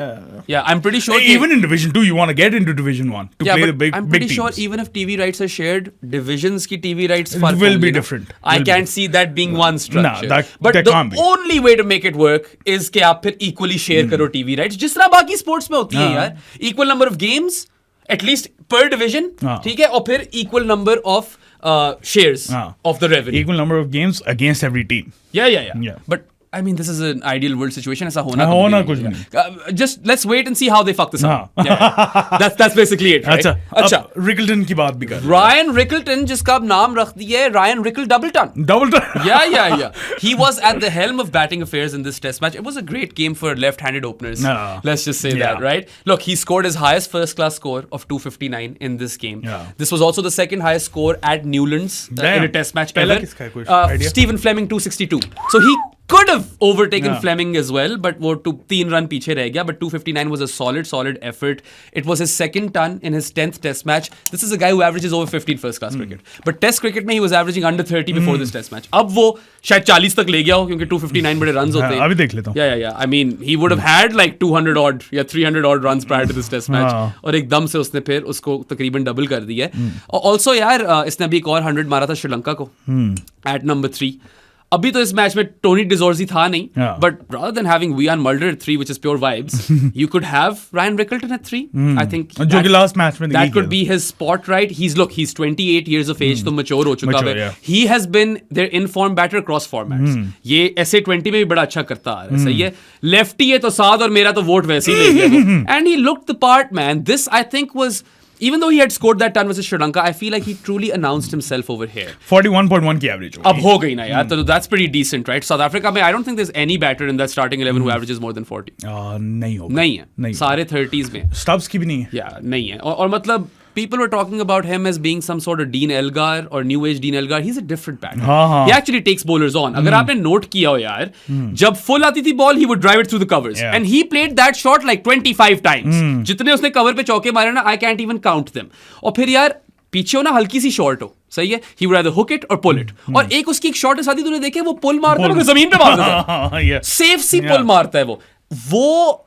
Yeah, I'm pretty sure. Even in Division 2, you want to get into Division 1 to play the big I'm pretty teams. sure even if TV rights are shared, divisions की TV rights It will be different. I can't see that being one structure. Nah, but that the can't be. only way to make it work is कि आप फिर equally share करो TV rights, जिस तरह बाकी sports में होती है यार. Equal number of games, at least per division, ठीक है? और फिर equal number of shares of the revenue. Equal number of games against every team. Yeah. But I mean, this is an ideal world situation. ऐसा होना कुछ नहीं. Just let's wait and see how they fuck this up. That's basically it, right? अच्छा. Rickleton की बात भी कर. Ryan Rickleton, जिसका अब नाम रख दिया है Ryan Rickle Doubleton. Yeah. He was at the helm of batting affairs in this test match. It was a great game for left-handed openers. Let's just say that, right? Look, he scored his highest first-class score of 259 in this game. This was also the second highest score at Newlands in a test match ever. Stephen Fleming 262. So he could have overtaken Fleming as well, but वो 3 run पीछे रह गया. But 259 was a solid effort. It was his second ton in his 10th test match. This is a guy who averages over 50 first class cricket. But test cricket में he was averaging under 30 before this test match. अब वो शायद 40 तक ले गया हो क्योंकि 259 बड़े runs होते हैं. अभी देख लेता हूँ. Yeah. I mean, he would have had like 200 odd या 300 odd runs prior to this test match. और एकदम से उसने फिर उसको तकरीबन डबल कर दिया है. और also यार इसने अभी एक और 100 मारा था श्रीलंका को at number 3. अभी तो इस मैच में टोनी डिजोर्जी था नहीं, हाँ. But rather than having Wian Mulder at 3, which is pure vibes, you could have Ryan Rickelton at 3. I think जो कि last match में that could be his spot, right? He's 28 years of age, तो mature हो चुका है. He has been their in-form batter across formats. ये SA20 में भी बड़ा अच्छा करता आ रहा है, सही है. Lefty है तो साद और मेरा तो वोट वैसे ही ले गया. And he looked the part, man. This I think was, even though he had scored that ton versus Sri Lanka, I feel like he truly announced himself over here. 41.1 की average अब हो गई ना यार, तो that's pretty decent, right? South Africa में I don't think there's any batter in that starting 11 who averages more than 40. नहीं होगा. नहीं है. सारे 30s में. Stubbs की भी नहीं है. Yeah, नहीं है. और मतलब people were talking about him as being some sort of Dean Elgar or new age Dean Elgar. He's a different batter. He actually takes bowlers on. अगर आपने नोट किया हो यार, जब full आती थी ball, he would drive it through the covers. And he played that shot like 25 times. जितने उसने कवर पे चौके मारे ना, I can't even count them. और फिर यार पीछे हो ना, हल्की सी शॉट हो, सही है, he would either hook it or pull it. और एक उसकी एक शॉट है सादी, तूने देखे वो पुल मारता है, जमीन पे मारता है, सेफ सी पुल मारता है वो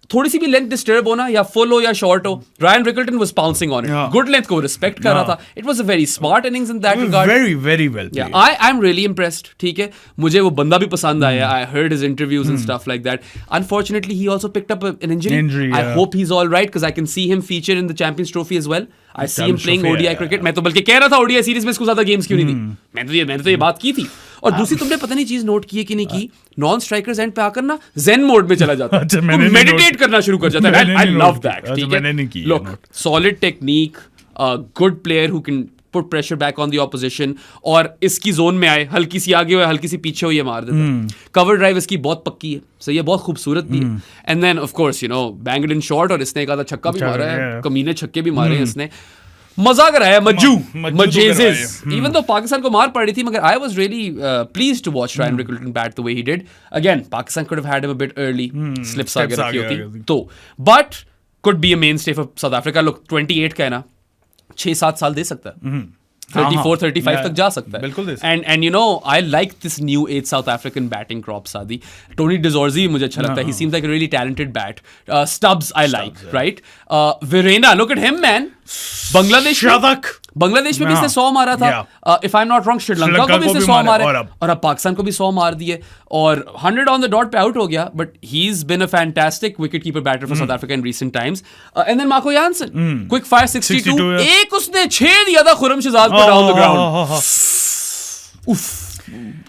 थोड़ी सी भी लेंथ डिस्टर्ब होना, या फुल हो या शॉर्ट हो, Ryan Rickelton was pouncing on it. Good length को रिस्पेक्ट कर रहा था. It was a very smart innings in that regard. Very well. I am really impressed. ठीक है, मुझे वो बंदा भी पसंद आया. I heard his interviews and stuff like that. Unfortunately he also picked up an injury. I hope he is all right, because I can see him feature in the Champions trophy as well. I see him playing ODI cricket. मैं तो बल्कि कह रहा था ODI series में इसको ज्यादा games क्यों नहीं दी. मैंने तो ये बात की थी. और दूसरी, तुमने पता नहीं चीज नोट की है कि नहीं की, नॉन स्ट्राइकर्स एंड पे आकर ना जेन मोड में चला जाता है, मेडिटेट करना शुरू कर जाता है. I love that. ठीक है, look, solid technique, good player who can put pressure back on the opposition, और इसकी जोन में आए, हल्की सी आगे हो हल्की सी पीछे हो, ये मार देता है. कवर ड्राइव इसकी बहुत पक्की है, सही है, बहुत खूबसूरत भी है. And then of course you know banged in short, और इसने एक आधा छक्का भी मारा है, कमीने छक्के भी मारे हैं इसने. मजा कराया मजेज़. इवन तो पाकिस्तान को मार पड़ रही थी, मगर I was really pleased to watch Ryan Rickelton bat the way he did. Again Pakistan could have had him a bit early, slips आ गई होती तो, but could be a mainstay for South Africa. Look 28 का है ना, 6-7 साल दे सकता है. 34-35 तक जा सकता है. बिल्कुल. And you know I like this new age South African batting crop. Saadi, Tony de Zorzi मुझे अच्छा लगता है. He seems like a really talented bat. Stubbs I like, right. Verreynne, look at him man. Bangladesh में भी इसने 100 मारा था. If I am not wrong, Sri Lanka को भी इसने 100 मारे, और अब पाकिस्तान को भी 100 मार दिए, और 100 ऑन द डॉट पे आउट हो गया. But he is been a fantastic wicket keeper batter for South Africa in recent times. And then Marco Jansen, quick fire 62. एक उसने 6 दिया था खुरम शहजाद को डाउन द ग्राउंड. उफ,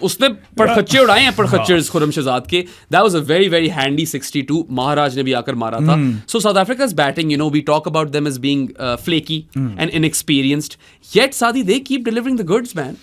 उसने पड़खच्चे उड़ाए हैं, पड़खच्चर्स खुरम शहजाद के. That was a very very handy 62. Maharaj ने भी आकर मारा था. So South Africa's batting, you know, we talk about them as being flaky and inexperienced, yet Saadi they keep delivering the goods man.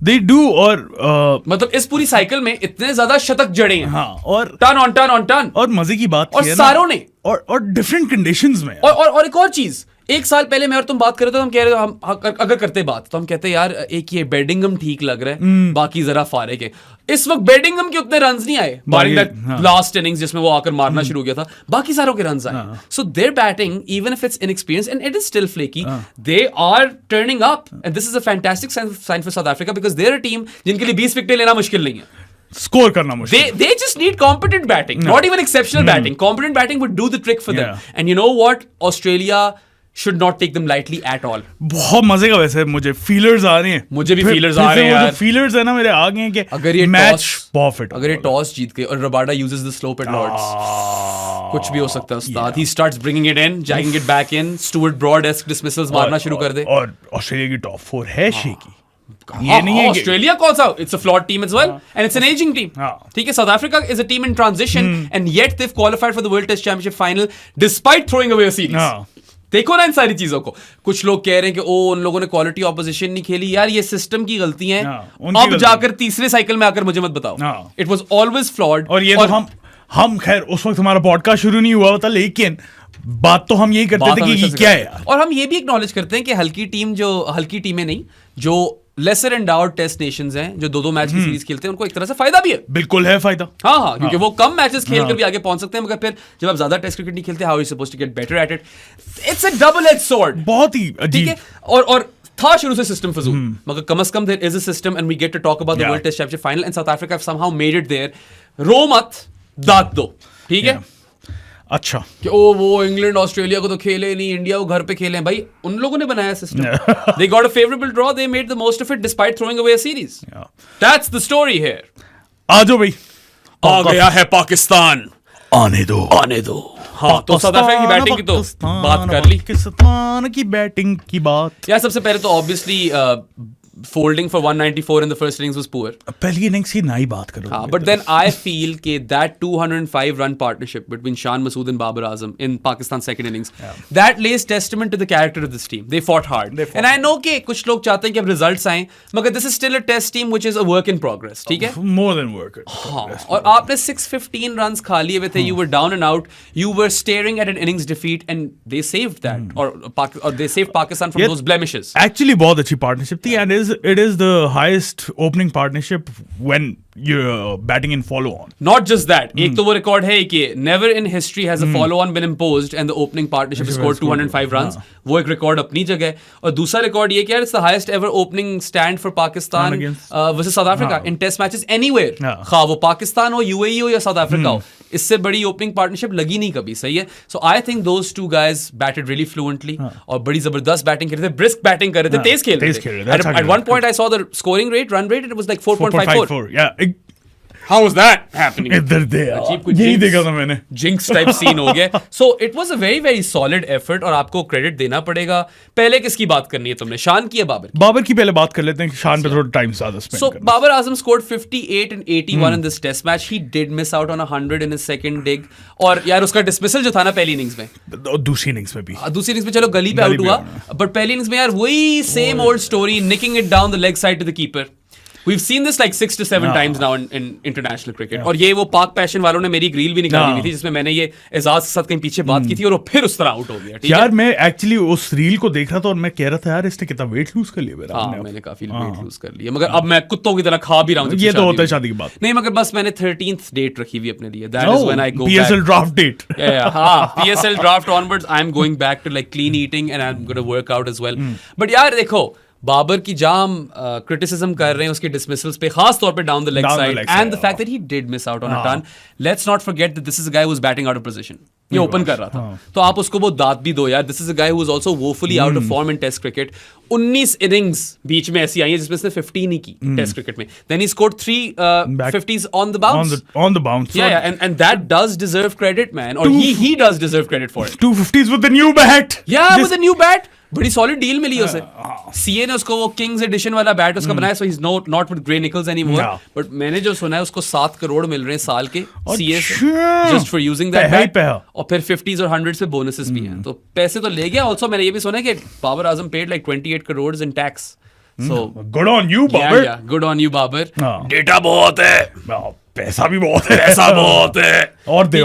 They do. और मतलब इस पूरी साइकिल में इतने ज्यादा शतक जड़े हैं. हाँ, और ton on ton on ton. और मजे की बात, और सारों ने, और डिफरेंट कंडीशंस में. और एक और चीज, एक साल पहले मैं और तुम बात कर रहे थे, हम कह रहे थे, हम अगर करते बात तो हम कहते यार एक ये बेडिंगम ठीक लग रहा है, बाकी जरा फारिग है. इस वक्त बेडिंगम के उतने रन्स नहीं आए, बारिंग दैट लास्ट इनिंग्स जिसमें वो आकर मारना शुरू किया था. बाकी सारों के रन्स आए. So their batting, even if it's inexperience and it is still flaky, they are turning up. And this is a fantastic sign for South Africa, because they're a team जिनके लिए 20 विकेट लेना मुश्किल नहीं है, score करना मुश्किल. They just need competent batting, not even exceptional batting. Competent batting would do the trick for them. And you know what? Australia should not take them lightly at all. बहुत मजे का. वैसे मुझे फीलर्स आ रहे हैं. मुझे भी फीलर्स आ रहे हैं यार. फीलर्स है ना मेरे आ गए हैं कि अगर ये मैच बहुत फिट, अगर ये टॉस जीत गए और Rabada uses the slope at Lords, कुछ भी हो सकता है उस्ताद. He starts bringing it in, jagging it back in, Stuart Broad-esque dismissals मारना शुरू कर दे. और ऑस्ट्रेलिया की टॉप 4 है शेकी. ये नहीं है ऑस्ट्रेलिया कौन सा, it's a flawed team as well, and it's an ageing team. ठीक है, South Africa is a team in transition, and yet they have qualified for the world test championship final despite throwing away a series. देखो ना इन सारी चीजों को. कुछ लोग कह रहे हैं कि ओ उन लोगों ने क्वालिटी ऑपोजिशन नहीं खेली. यार ये सिस्टम की गलती है. अब जाकर तीसरे साइकिल में आकर मुझे मत बताओ. It was always flawed. और ये तो हम खैर उस वक्त हमारा पॉडकास्ट शुरू नहीं हुआ था, लेकिन बात तो हम यही करते थे कि क्या है यार. और हम ये भी एक्नॉलेज करते हैं कि हल्की टीमें नहीं, जो लेसर एंडाउड टेस्ट नेशंस हैं, जो 2-2 मैच की सीरीज खेलते हैं, उनको एक तरह से फायदा भी है. बिल्कुल है फायदा. हाँ, क्योंकि वो कम मैचेस खेलकर भी आगे पहुंच सकते हैं. मगर फिर जब आप ज्यादा टेस्ट क्रिकेट नहीं खेलते, how are you supposed to get better at it? It's a double edge sword. बहुत ही अजीब. ठीक है, और था शुरू से सिस्टम फजूल, मगर कम से कम there is a system, and we get to talk about the world test championship final, and South Africa have somehow made it there. रो मत, दाद दो. ठीक है. अच्छा कि ओ वो इंग्लैंड ऑस्ट्रेलिया को तो खेले नहीं, इंडिया को घर पे खेले हैं। भाई उन लोगों ने बनाया system, they got a favourable draw, they made the most of it despite throwing away a series. That's the story here. आ जाओ भाई, आ गया है पाकिस्तान, आने दो आने दो। हाँ, तो साउथ अफ्रीका की बैटिंग की तो बात कर ली, पाकिस्तान की बैटिंग की बात। यार सबसे पहले तो obviously folding for 194 in the first innings was poor. पहली इनिंग्स की ना ही बात करो। But then I feel that 205 run partnership between Shan Masood and Babar Azam in Pakistan's second innings, that lays testament to the character of this team. They fought hard. And I know कि कुछ लोग चाहते हैं कि अब results आएं, मगर this is still a test team which is a work in progress. ठीक है? More than work. हाँ, और आपने 615 runs खा लिए हुए थे, you were down and out, you were staring at an innings defeat and they saved that, or they saved Pakistan from those blemishes. Actually बहुत अच्छी partnership थी, and it is the highest opening partnership when you're batting in follow on. Not just that, एक तो वो record है कि never in history has a follow on been imposed and the opening partnership scored 205 runs. वो एक record अपनी जगह है। और दूसरा record ये कि यार it's the highest ever opening stand for Pakistan versus South Africa in test matches anywhere. खा वो पाकिस्तान हो, UAE हो या South Africa हो, इससे बड़ी opening partnership लगी नहीं कभी। सही है? So I think those two guys batted really fluently और बड़ी जबरदस्त बैटिंग कर रहे थे, brisk बैटिंग कर रहे थे, तेज खेल रहे थे। At one point I saw the scoring rate, run rate, it was like 4.54. Yeah. How was that happening? इधर दे यही देखा था मैंने। Jinx type scene हो गया। So it was a very very solid effort और आपको क्रेडिट देना पड़ेगा। पहले किसकी बात करनी है तुमने, शान की या बाबर की? बाबर की पहले बात कर लेते हैं, शान पे थोड़ा टाइम ज्यादा स्पेंड करना। So Babar Azam scored 58 and 81 in this test match. He did miss out on 100 in his second dig और यार उसका डिसमिसल जो था ना पहली इनिंग्स में, दूसरी इनिंग्स में भी, दूसरी इनिंग्स में चलो गली पे आउट हुआ, बट पहली इनिंग्स में यार वही same old story, nicking it down the leg side to the keeper. We've seen this like 6 to 7 times now in international cricket. और ये वो पाक पैशन वालों ने मेरी एक रील भी निकाली हुई थी जिसमें मैंने ये एजाज के साथ कहीं पीछे बात की थी और वो फिर उस तरह आउट हो गया। ठीक है यार, मैं एक्चुअली उस रील को देख रहा था और मैं कह रहा था यार इसने कितना वेट लूज कर लिया। हाँ, मैंने काफी वेट लूज कर लिया, मगर अब मैं कुत्तों की तरह खा भी रहा हूँ। ये तो होता है शादी की बात। नहीं, मगर बस मैंने 13th डेट रखी हुई अपने लिए। That is when I go PSL draft date. हाँ, PSL draft onwards I'm going back to like clean eating and I'm going to work out as well. But यार देखो, बाबर की जाम क्रिटिसिज्म कर रहे हैं उसके डिसमिसल्स पे, खास तौर पे down the leg side and the fact that he did miss out on a turn. Let's not forget that this is a guy who was batting out of position. ये open कर रहा था, तो आप उसको वो दाद भी दो यार। This is a guy who was also woefully out of form in test cricket. 19 innings बीच में ऐसी आई है जिसमें से 15 ही की टेस्ट क्रिकेट में। Then he scored 3 50s on the bounce, on the bounce. Yeah, and that does deserve credit, man. Or he does deserve credit for it. 250s with the new bat. Yeah, with the new bat. बड़ी solid deal मिली उसे। CA ने उसको वो Kings addition वाला bat उसका बनाया, so he is not with Gray Nicolls anymore. But मैंने जो सुना है उसको 7 करोड़ मिल रहे हैं साल के सीए से, just for using that bat. और फिर 50s और 100s पे बोनसेस भी हैं, तो पैसे तो ले गया। ऑल्सो मैंने ये भी सुना है कि Babar Azam paid like 28 crores in tax. So good on you, Babar. Yeah, good on you, Babar. Data बहुत है, पैसा भी बहुत है, पैसा बहुत है। और दे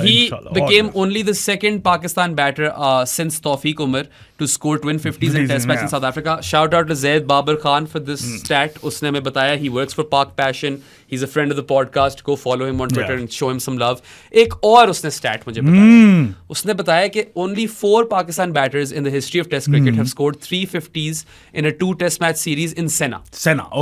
He became only the second Pakistan batter since Tawfiq Umar to score twin 50s in test match in South Africa. Shout out to Zaid Babar Khan for this stat. उसने हमें बताया, he works for Pak Passion. He's a friend of the podcast. Go follow him on Twitter and show him some love. एक और उसने stat मुझे बताया। उसने बताया कि only 4 Pakistan batters in the history of Test cricket have scored 350s in a 2 Test match series in Sena.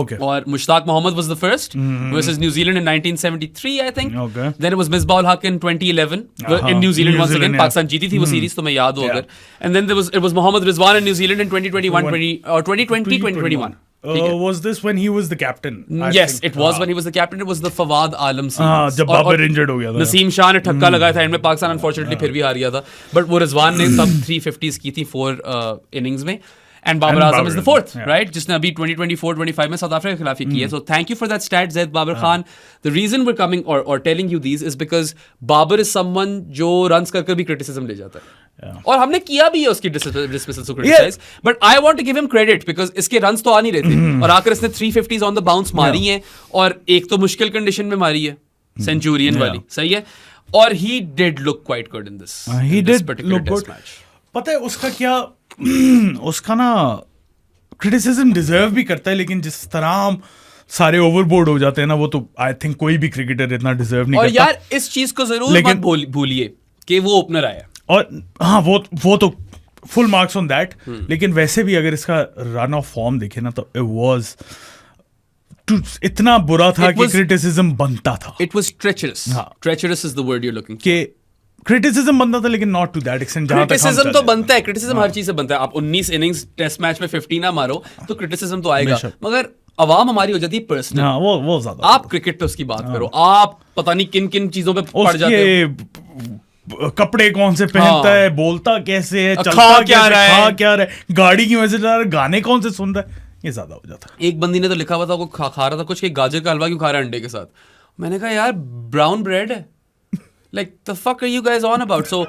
Okay. और Mushtaq Mohammed was the first versus New Zealand in 1973, I think. Okay. Then it was Misbah ul Haq in 2011 in New Zealand once again. Pakistan जीती थी वो series, तो मैं याद हो अगर. And then it was Mohammad Rizwan in New Zealand in 2021. Was this when he was the captain? Yes, it was when he was the captain. It was the Fawad Alam series. जब Babar injured हो गया था, नसीम शाह ने ठक्का लगाया था, इनमें Pakistan unfortunately फिर भी हार गया था, बट वो रिजवान ने तब 350s की थी 4 इनिंग्स में। And Babar Azam is the 4th, right? जिसने अभी 2024-25 में साउथ अफ्रीका के खिलाफ ही की है। So thank you for that stat, Zaid Babar Khan. The reason we're coming or telling you these is because Babar is someone जो runs कर भी criticism ले जाता है। और हमने किया भी है उसकी dismissal to criticize, but I want to give him credit because इसके runs तो आ नहीं रहे थे और आकर इसने 350s on the bounce मारी हैं, और एक तो मुश्किल कंडीशन में मारी है, सेंचुरियन वाली, सही है, और he did look quite good in this particular test match. पता है उसका क्या, उसका ना क्रिटिसिज्म डिजर्व भी करता है, लेकिन जिस तरह हम सारे ओवरबोर्ड हो जाते हैं ना, वो तो आई थिंक कोई भी क्रिकेटर इतना डिजर्व नहीं करता। और यार इस चीज को जरूर मत भूलिए कि वो ओपनर आया, और हाँ वो तो फुल मार्क्स ऑन दैट। लेकिन वैसे भी अगर इसका रन ऑफ फॉर्म देखे ना, तो इट वाज इतना बुरा था कि क्रिटिसिज्म बनता था। It was treacherous. Treacherous is the word you are looking के क्रिटिसिज्म बनता था लेकिन नॉट टू दैट एक्सटेंट जहां तक हम क्रिटिसिज्म चले तो थे। बनता है, क्रिटिसिज्म हर चीज से बनता है। आप 19 इनिंग्स टेस्ट मैच में 50 ना मारो तो क्रिटिसिज्म तो आएगा, बेशक। मगर अवाम हमारी हो जाती है पर्सनल। हाँ वो ज्यादा आप क्रिकेट पे उसकी बात करो, आप पता नहीं किन किन चीजों पे पड़ जाते हो। उसके कपड़े कौन से पहनता है, बोलता कैसे है, चलता खा क्या कैसे, रहा है। खा क्या रहा है, गाड़ी की वजह से जा रहा है, गाने कौन से सुन रहा है, ये ज्यादा हो जाता है। एक बंदी ने तो लिखा हुआ था वो खा रहा था कुछ कि गाजर का हलवा क्यों खा रहा है अंडे के साथ। मैंने कहा यार ब्राउन ब्रेड है, like the fuck are you guys on about? So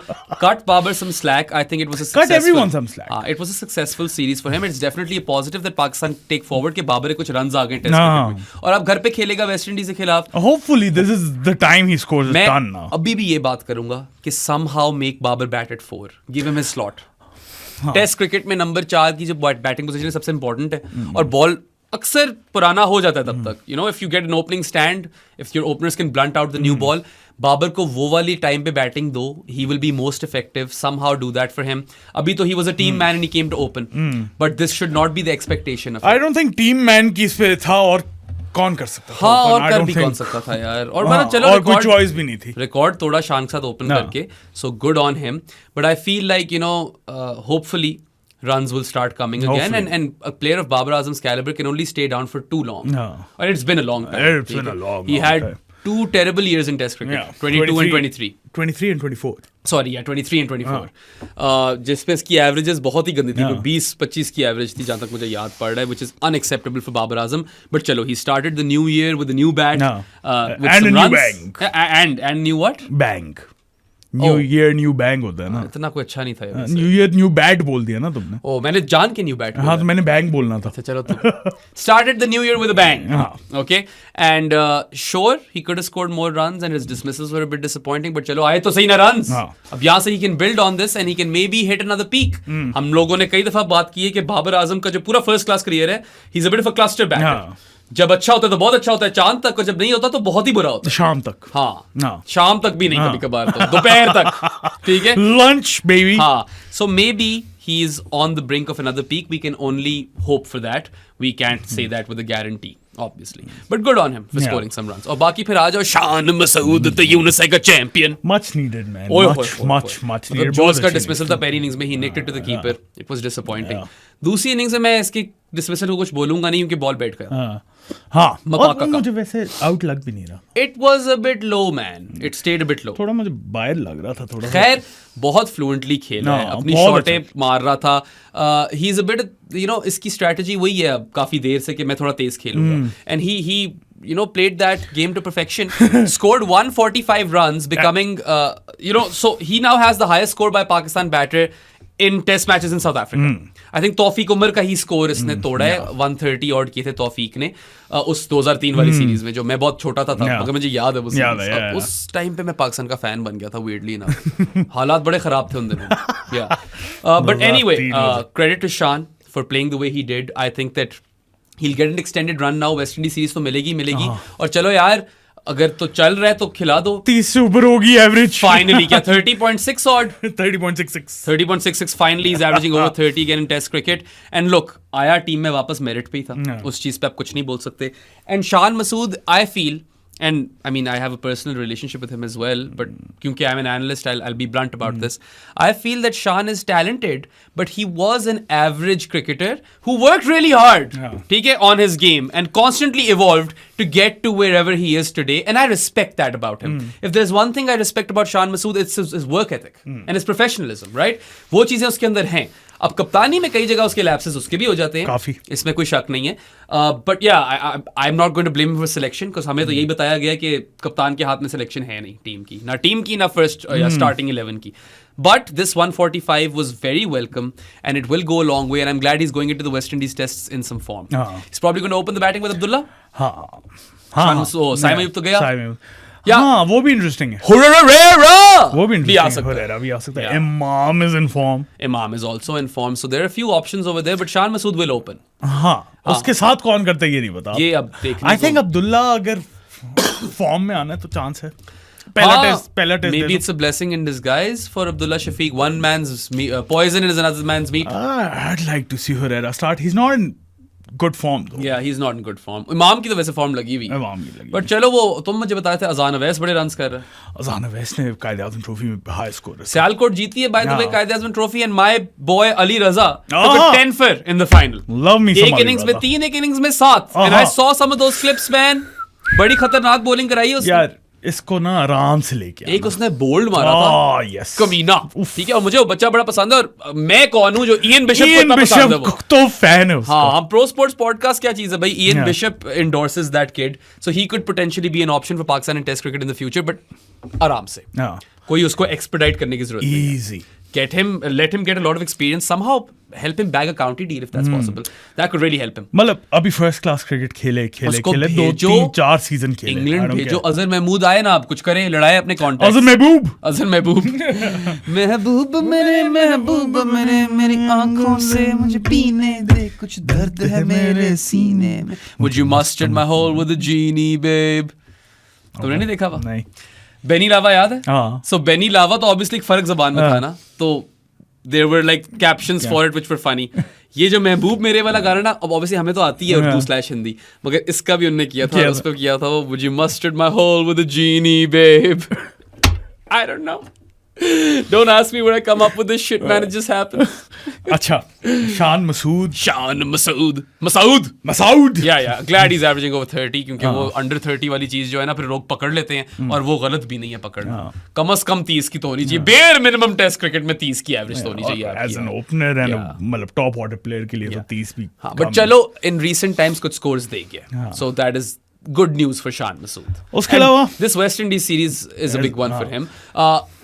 cut Babar some slack. I think it was a successful, everyone some slack. It was a successful series for him. It's definitely a positive that Pakistan take forward कि बाबर के कुछ runs आ गए test हाँ। Cricket में, और अब घर पे खेलेगा वेस्ट इंडीज के खिलाफ। Hopefully this is the time he scores a मैं ton now. अभी भी ये बात करूंगा कि somehow make Babar bat at 4, give him his slot. Test cricket में नंबर 4 की जो बैटिंग पोजीशन है सबसे इंपॉर्टेंट है, और बॉल अक्सर पुराना हो जाता है तब तक। You know if you get an opening stand, if your openers can blunt out the new ball, Babar को वो वाली टाइम पे बैटिंग दो, he will be most effective, somehow do that for him. अभी तो he was a team man and he came to open, but this should not be the expectation of. I don't think team man की इस पे था, और कौन कर सकता था? हाँ, और I कर don't भी think- कौन सकता था यार, और हाँ, मतलब चलो और कोई record- चॉइस भी नहीं थी। रिकॉर्ड तोड़ा शान के साथ ओपन हाँ। करके, so good on him. But I feel like you know hopefully runs will start coming again, Hopefully. and a player of Babar Azam's caliber can only stay down for too long. हाँ. And it's been a long time. It's been a long, He long had time. 2 terrible years in Test cricket, Yeah. 22 and 23. 23 and 24. Sorry, yeah, 23 and 24. जिसमें इसकी averages बहुत ही गंदी थी, हाँ. 20-25 की average थी जहां तक मुझे याद पड़ रहा है, which is unacceptable for Babar Azam. But चलो, he started the new year with a new bat, हाँ. with And some a new runs. bang. And new what? Bang. New Oh. year, new bang होता है ना। इतना कोई अच्छा नहीं था यार। न्यू ईयर न्यू बैट बोल दिया ना तुमने। ओ, मैंने जान के न्यू बैट हाँ तो मैंने बैंग बोलना था। अच्छा चलो, तो started the new year with a bang. हाँ. Okay, and sure he could have scored more runs and his dismissals were a bit disappointing, but चलो आए तो सही ना runs. हाँ. अब यहाँ से he can build on this and he can maybe hit another peak. हम लोगों ने कई दफा बात की है कि बाबर आजम का जो पूरा फर्स्ट क्लास करियर है, he's a bit of a cluster batter. हाँ. जब अच्छा होता है तो बहुत अच्छा होता है चांद तक, और जब नहीं होता तो बहुत ही बुरा होता है। शाम तक। हाँ, हाँ. शाम तक भी नहीं, हाँ. कभी कभार तो दोपहर तक, ठीक है। Lunch baby. हाँ, so maybe he is on the brink of another peak. We can only hope for that. We can't say that with a guarantee, obviously. But good on him for Yeah. scoring some runs. और बाकी फिर आ जाओ Shan Masood, the UNICEF champion. Much needed man. ओए Much होए, much होए। much मतलब needed। George बहुत का अच्छी डिसमिसल था पहली इनिंग्स में, he nicked it to the keeper. It was disappointing. Yeah. दूसरी इनिंग्स में मैं इसकी डिसमिसल को कुछ बोलूंगा नहीं क्योंकि बॉल बैठ गया। हाँ हाँ। मपाका और का। मुझे वैसे आउट लग भी नहीं रहा। It was a bit low, man. It stayed a bit low. थोड़ा मुझे बाहर लग रहा था थोड़ा। खैर बहुत फ्लुएंटली खेला है, हाँ, अपनी बहुत शॉटें मार रहा था। ही is a bit, you know, इसकी स्ट्रेटजी वही है अब काफी देर से कि मैं थोड़ा तेज खेलूंगा, and he you know played that game to perfection. Scored 145 runs, becoming you know, so he now has the highest score by Pakistan batter in test matches in South Africa. I think तौफीक उमर का ही score इसने तोड़ा है, 130 odd किए थे तौफीक ने उस 2003 वाली series में, जो मैं बहुत छोटा था Yeah. मगर मुझे याद है वो याद series. है, अब yeah. उस टाइम पे मैं पाकिस्तान का फैन बन गया था, weirdly enough. हालात बड़े खराब थे उन दिनों। Yeah. But anyway, credit to Shan for playing the way he did. I think that he'll get an extended run now. West Indies series तो मिलेगी। और चलो यार, अगर तो चल रहा है तो खिला दो। 30 से ऊपर होगी एवरेज। फाइनली क्या 30.6 odd? 30.66। 30.66 finally is averaging over 30 again in test cricket. And look, आया टीम में वापस मेरिट पे ही था। Yeah. उस चीज पे आप कुछ नहीं बोल सकते। And Shan Masood, I feel, and I mean I have a personal relationship with him as well, but क्योंकि I'm an analyst, I'll be blunt about this. I feel that Shan is talented, but he was an average cricketer who worked really hard, Yeah. ठीक है, on his game and constantly evolved to get to wherever he is today, and I respect that about him. If there's one thing I respect about Shan Masood, it's his work ethic and his professionalism, right? वो चीजें उसके अंदर हैं। अब कप्तानी में कई जगह उसके लैप्सेस उसके भी हो जाते हैं, काफी, इसमें कोई शक नहीं है। But yeah I am not going to blame for selection, because हमें तो यही बताया गया कि कप्तान के हाथ में सिलेक्शन है नहीं टीम की ना फर्स्ट या स्टार्टिंग 11 की। But this 145 was very welcome, and it will go a long way, and I'm glad he's going into the West Indies tests in some form. He's probably going to open the batting with Abdullah. हाँ साइम अयूब तो गया। हाँ वो भी interesting है। वो भी भी आ इंटरेस्टिंग है। सकता है। भी आ सकता है। इमाम is in form. Imam is also in form, so there are a few options over there, but Shan Masood will open. हाँ उसके साथ कौन करता है ये नहीं पता। ये अब देखने I think अब्दुल्ला अगर फॉर्म में आना है तो चांस है। पहला test maybe it's a blessing in disguise for Abdullah Shafiq. One man's poison is another man's meat. I'd like to see Herrera start. He's not in good form दो। Yeah, he's not in good form. इमाम की तो वैसे form लगी हुई है। इमाम की लगी। बट चलो वो तुम मुझे बताए थे अजान अवैस बड़े रन्स कर रहा है। अजान अवैस ने कायदे आज़म ट्रॉफी में हाई स्कोर। सियालकोट जीती है बाय द वे हाँ। Quaid-e Azam trophy and my boy Ali Raza हाँ। took a 10 for in the final. Love me some एक Ali इनिंग्स में Raza. 3 एक इनिंग्स में 7 and I हाँ। saw some of those clips man. बड़ी खतरनाक बॉलिंग कराई है उसने। यार इसको ना आराम से लेके एक उसने बोल्ड मारा था यस कमीना, ठीक है, और मुझे वो बच्चा बड़ा पसंद है और मैं कौन हूँ जो इयन बिशप को इतना पसंद है वो। तो फैन है उसका। हाँ, हम प्रो स्पोर्ट्स पॉडकास्ट क्या चीज है भाई, Ian Yeah. Bishop endorses that kid so he could potentially be an option for Pakistan in test cricket in the future but आराम से हाँ कोई उसको एक्सपेडाइट करने की जरूरत नहीं है। Easy. let him get a lot of experience, somehow help him bag a county deal if that's possible. That could really help him. मतलब अभी फर्स्ट क्लास क्रिकेट खेले उसको 2 3 4 सीजन खेले। इंग्लैंड भेजो, अजहर महमूद आए ना, आप कुछ करें, लड़ाए अपने कॉन्टैक्ट। अजहर महबूब महबूब मेरे मेरी आंखों से मुझे पीने दे, कुछ दर्द है मेरे सीने में। Would you mustard my hole with a genie babe? तुमने नहीं देखा वो? नहीं। बेनी लावा याद है? हाँ। सो बेनी लावा तो ऑब्वियसली एक फर्क जबान में था ना, तो there were like captions for it which were funny. ये जो महबूब मेरे वाला गाना ना, अब ऑब्वियसली हमें तो आती है उर्दू स्लैश हिंदी, मगर इसका भी उन्होंने किया था, उस पे किया था वो would you mustard my hole with a genie babe. I don't know, don't ask me where I come up with this shit man, it just happened. अच्छा शान मसूद या ग्लैड इज एवरेजिंग ओवर 30 क्योंकि वो अंडर 30 वाली चीज जो है ना फिर लोग पकड़ लेते हैं और वो गलत भी नहीं है पकड़ना। कम से कम 30 की तो होनी चाहिए, बेयर मिनिमम टेस्ट क्रिकेट में 30 की एवरेज तो होनी चाहिए एज एन ओपनर एंड मतलब टॉप ऑर्डर प्लेयर के लिए तो 30 भी। हाँ, बट चलो इन रीसेंट टाइम्स कुछ स्कोर्स दे गया, so that is good news for Shan Masood. उसके अलावा this West Indies series is a big one for him.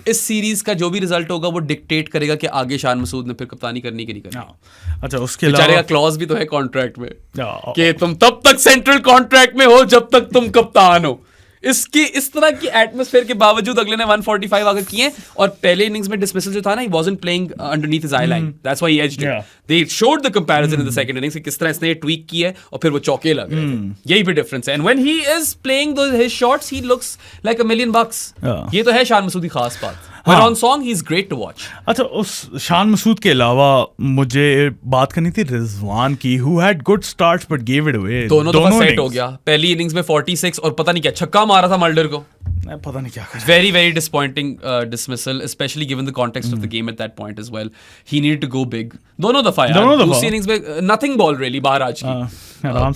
इस सीरीज का जो भी रिजल्ट होगा वो डिक्टेट करेगा कि आगे शान मसूद ने फिर कप्तानी करनी कि नहीं करनी। अच्छा उसके बेचारे का अलावा क्लॉज भी तो है कॉन्ट्रैक्ट में कि तुम तब तक सेंट्रल कॉन्ट्रैक्ट में हो जब तक तुम कप्तान हो। इसकी इस तरह की एटमॉस्फेयर के बावजूद अगले ने 145 आगे किए और पहले इनिंग्स में डिसमिसल जो था ना, ही wasn't playing underneath his I line, that's why he aged it. They showed the comparison in the second innings कि किस तरह इसने ट्वीक किया है और फिर वो चौके लग रहे थे। यही भी डिफरेंस है, and when he is playing those his shots he looks like $1 million। ये तो है शान मसूद की खास बात। When on song he is great to watch। अच्छा उस शान मसूद के अलावा मुझे बात करनी थी रिजवान की, who had good starts but gave it away। दोनों सेट हो गया, पहली इनिंग्स में 46 और पता नहीं क्या छक्का मारा था मल्डर को, पता नहीं क्या कर। Very, very disappointing dismissal, especially given the context of the game at that point as well. He needed to go big. दोनों दफा यार, दूसरी इनिंग्स में nothing ball really बाहर आज की,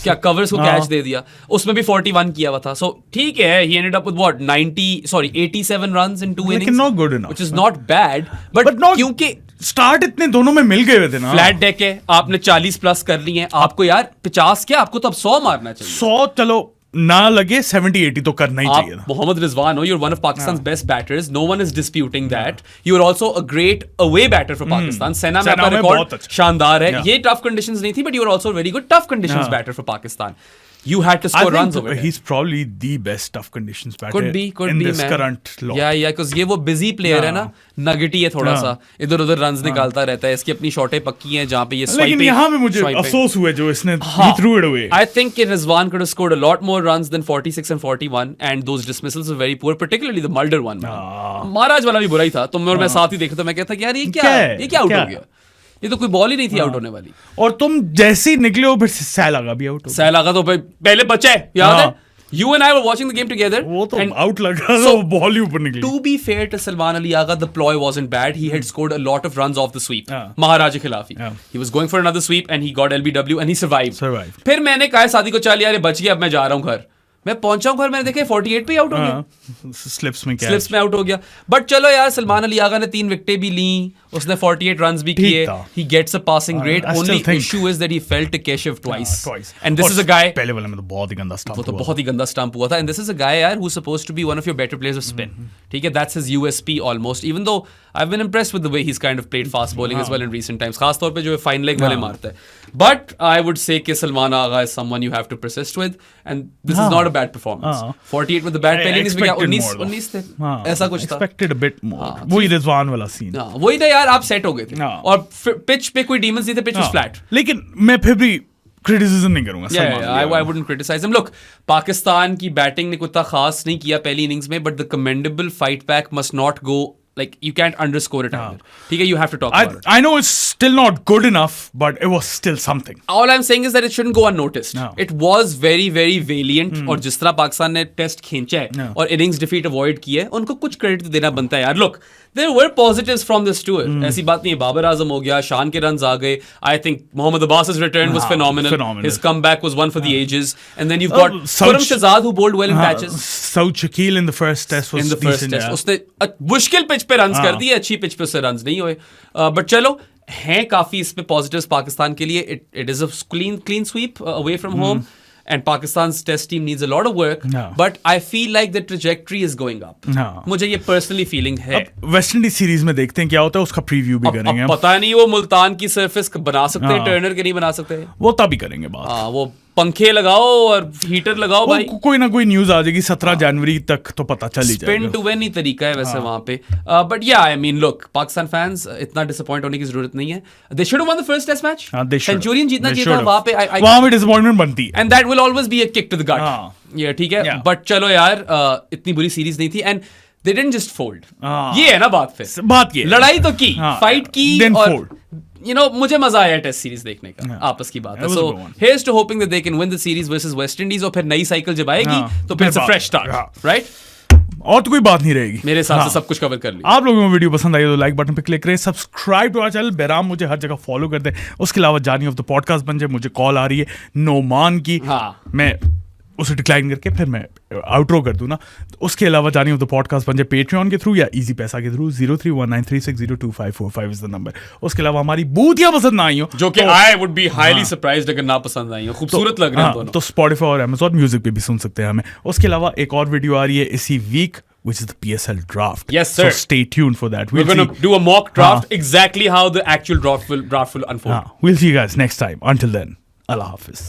क्या कवर्स को कैच दे दिया, उसमें भी 41 किया हुआ था। So ठीक है, he ended up with what 87 runs in 2 innings, लेकिन not good enough, which is not bad, but क्योंकि स्टार्ट इतने दोनों में मिल गए हुए थे ना, फ्लैट डेक है, आपने 40 प्लस कर लिए हैं, आपको यार 50 क्या, आपको तो अब 100 मारना चाहिए। 100 चलो ना लगे, 70-80 तो करना ही चाहिए था। मोहम्मद रिजवान हो, you're one of Pakistan's best batters, no one is disputing that. You are also a great away batter for Pakistan. सेना में आपका रिकॉर्ड शानदार है, ये टफ कंडीशंस नहीं थी, but you are also a very good tough conditions batter for Pakistan. You had to score runs over there. He's probably the best tough conditions batter could be in this man. current law. Yeah, because ये वो busy player है ना, नगेटी है थोड़ा सा, इधर उधर runs निकालता रहता है, इसकी अपनी शॉटें पक्की हैं जहाँ पे ये स्वाइपिंग। लेकिन यहाँ पे मुझे अफसोस हुआ जो इसने he threw it away. I think Rizwan could have scored a lot more runs than 46 and 41, and those dismissals were very poor, particularly the Mulder one. महाराज वाला भी बुरा ही था, तुम और मैं साथ ही देखे तो मैं कहता कि यार ये क्या आउट हो गया, ये तो कोई बॉल ही नहीं थी आउट होने वाली। और तुम जैसे ही निकले हो फिर सहलागा भी आउट हो। सहलागा तो पहले बचे, याद है? You and I were watching the game together. वो तो आउट लग रहा था, वो बॉल ही ऊपर निकली। To be fair to Salman Ali Agha, the ploy wasn't bad. He had scored a lot of runs off the sweep. महाराज के खिलाफ ही। He was going for another sweep and he got LBW and he survived. फिर मैंने कहा शादी को चल यार बच गया, अब मैं जा रहा हूँ घर। मैं पहुंचा हूं घर, मैंने देखा 48 पे आउट हो गया, स्लिप्स में आउट हो गया। बट चलो यार, सलमान अली आगा ने 3 विकेटें भी ली, उसने 48 रन्स भी किए, he gets a passing grade. Only issue is that he fell to Keshav twice. And this is a guy, पहले वाले में तो बहुत ही गंदा स्टंप हुआ, वो तो बहुत ही गंदा स्टंप हुआ था। And this is a guy यार who's supposed to be one of your better players of spin. ठीक है, that's his USP almost. Even though I've been impressed with the way he's kind of played fast bowling as well in recent times, खास तौर पे जो fine leg वाले मारता है। But I would say कि सलमान आगा is someone you have to persist with, and this is not a bad performance. 48 with the bat, पहले innings में क्या 19 थे, ऐसा कुछ था। Expected a bit more. वही रिजवान वाला सीन। वही था यार, आप सेट हो गए थे और पिच पे कोई डीमंस नहीं थे, पिच वाज फ्लैट। लेकिन मैं फिर भी क्रिटिसिज्म नहीं करूंगा। I wouldn't criticize him. Look, Pakistan की बैटिंग ने कुछ खास नहीं किया पहली इनिंग्स में, but the commendable fight back must not go like you can't underscore it either. ठीक है, you have to talk about it. I know it's still not good enough, but it was still something. All I'm saying is that it shouldn't go unnoticed. No. It was very very valiant और जिस तरह पाकिस्तान ने test खींचा है No. और innings defeat avoid की है, उनको कुछ क्रेडिट देना बनता है यार. Look, there were positives from this tour. ऐसी बात नहीं है. बाबर आजम हो गया, शान के रन्स आ गए. I think Mohammad Abbas's return was phenomenal. His comeback was one for the ages. And then you've got Khurram Shahzad who bowled well in patches. Saud Shakil in the first test was In the first decent, test, yeah. उसने मुश्किल pitch पे runs कर दिए, अच्छी pitch पे उससे runs नहीं हुए. बट चलो, हैं काफी इस पे पॉजिटिव्स पाकिस्तान के लिए. It is a clean sweep away from home. And Pakistan's test team needs a lot of work, No. but I feel like the trajectory is going up. No. मुझे ये personally feeling है. अब West Indies series में देखते हैं क्या होता है, उसका प्रीव्यू भी करेंगे. अब पता नहीं वो मुल्तान की सरफेस बना सकते हैं हाँ. टर्नर के नहीं बना सकते. वो तभी करेंगे बात. हाँ, वो पंखे लगाओ और हीटर लगाओ भाई. कोई ना कोई न्यूज आ जाएगी 17 जनवरी तक, तो पता चल ही स्पिन जाएगा. टू विन ही तरीका है वैसे वहां पे. But yeah I mean look, Pakistan fans इतना डिसअपॉइंट होने की जरूरत नहीं है. They should have won the first test match. Centurion जीतना चाहिए था वहां पे. वहां पे डिसअपॉइंटमेंट बनती है. And that will always be a kick to the gut. ये ठीक है, बट चलो यार, इतनी बुरी सीरीज नहीं थी. And they didn't just fold. ये है ना बात. फिर बात ये लड़ाई तो की, फाइट की, then और fold. मुझे मजा आया टेस्ट सीरीज देखने का. आपस की बात है. was a so good one. Here's to hoping that they can win the series versus West Indies. और फिर नई साइकिल जब आएगी तो फिर फिर फ्रेश स्टार्ट, बात. राइट? और तो कोई बात नहीं रहेगी मेरे हिसाब से सब कुछ कवर कर लिया. आप लोगों को वीडियो पसंद आई तो लाइक बटन पे क्लिक करें, subscribe to our channel. Bairam मुझे हर जगह फॉलो कर दे. उसके अलावा जानी ऑफ द पॉडकास्ट बन जाए. मुझे कॉल आ रही है नोमान की. हाँ. मैं उसे डिक्लाइन करके फिर मैं आउटरो कर दूं ना. तो उसके अलावा जानी ऑफ द पॉडकास्ट बन जाए पेट्रियन के थ्रू या इजी पैसा के थ्रू. 031936025545 is the number. उसके अलावा हमारी बूतियां पसंद ना आई हो, जो कि I would be highly surprised अगर ना पसंद आई हो. खूबसूरत लग रहे हैं दोनों. तो स्पॉटिफाई और Amazon म्यूजिक पे भी सुन सकते हैं हमें. उसके अलावा एक और वीडियो आ रही है इसी week, which is the PSL draft. Yes, sir. So stay tuned for that. We're going to do a mock draft, exactly how the actual draft will unfold. We'll see you guys next time. Until then, Allah Hafiz.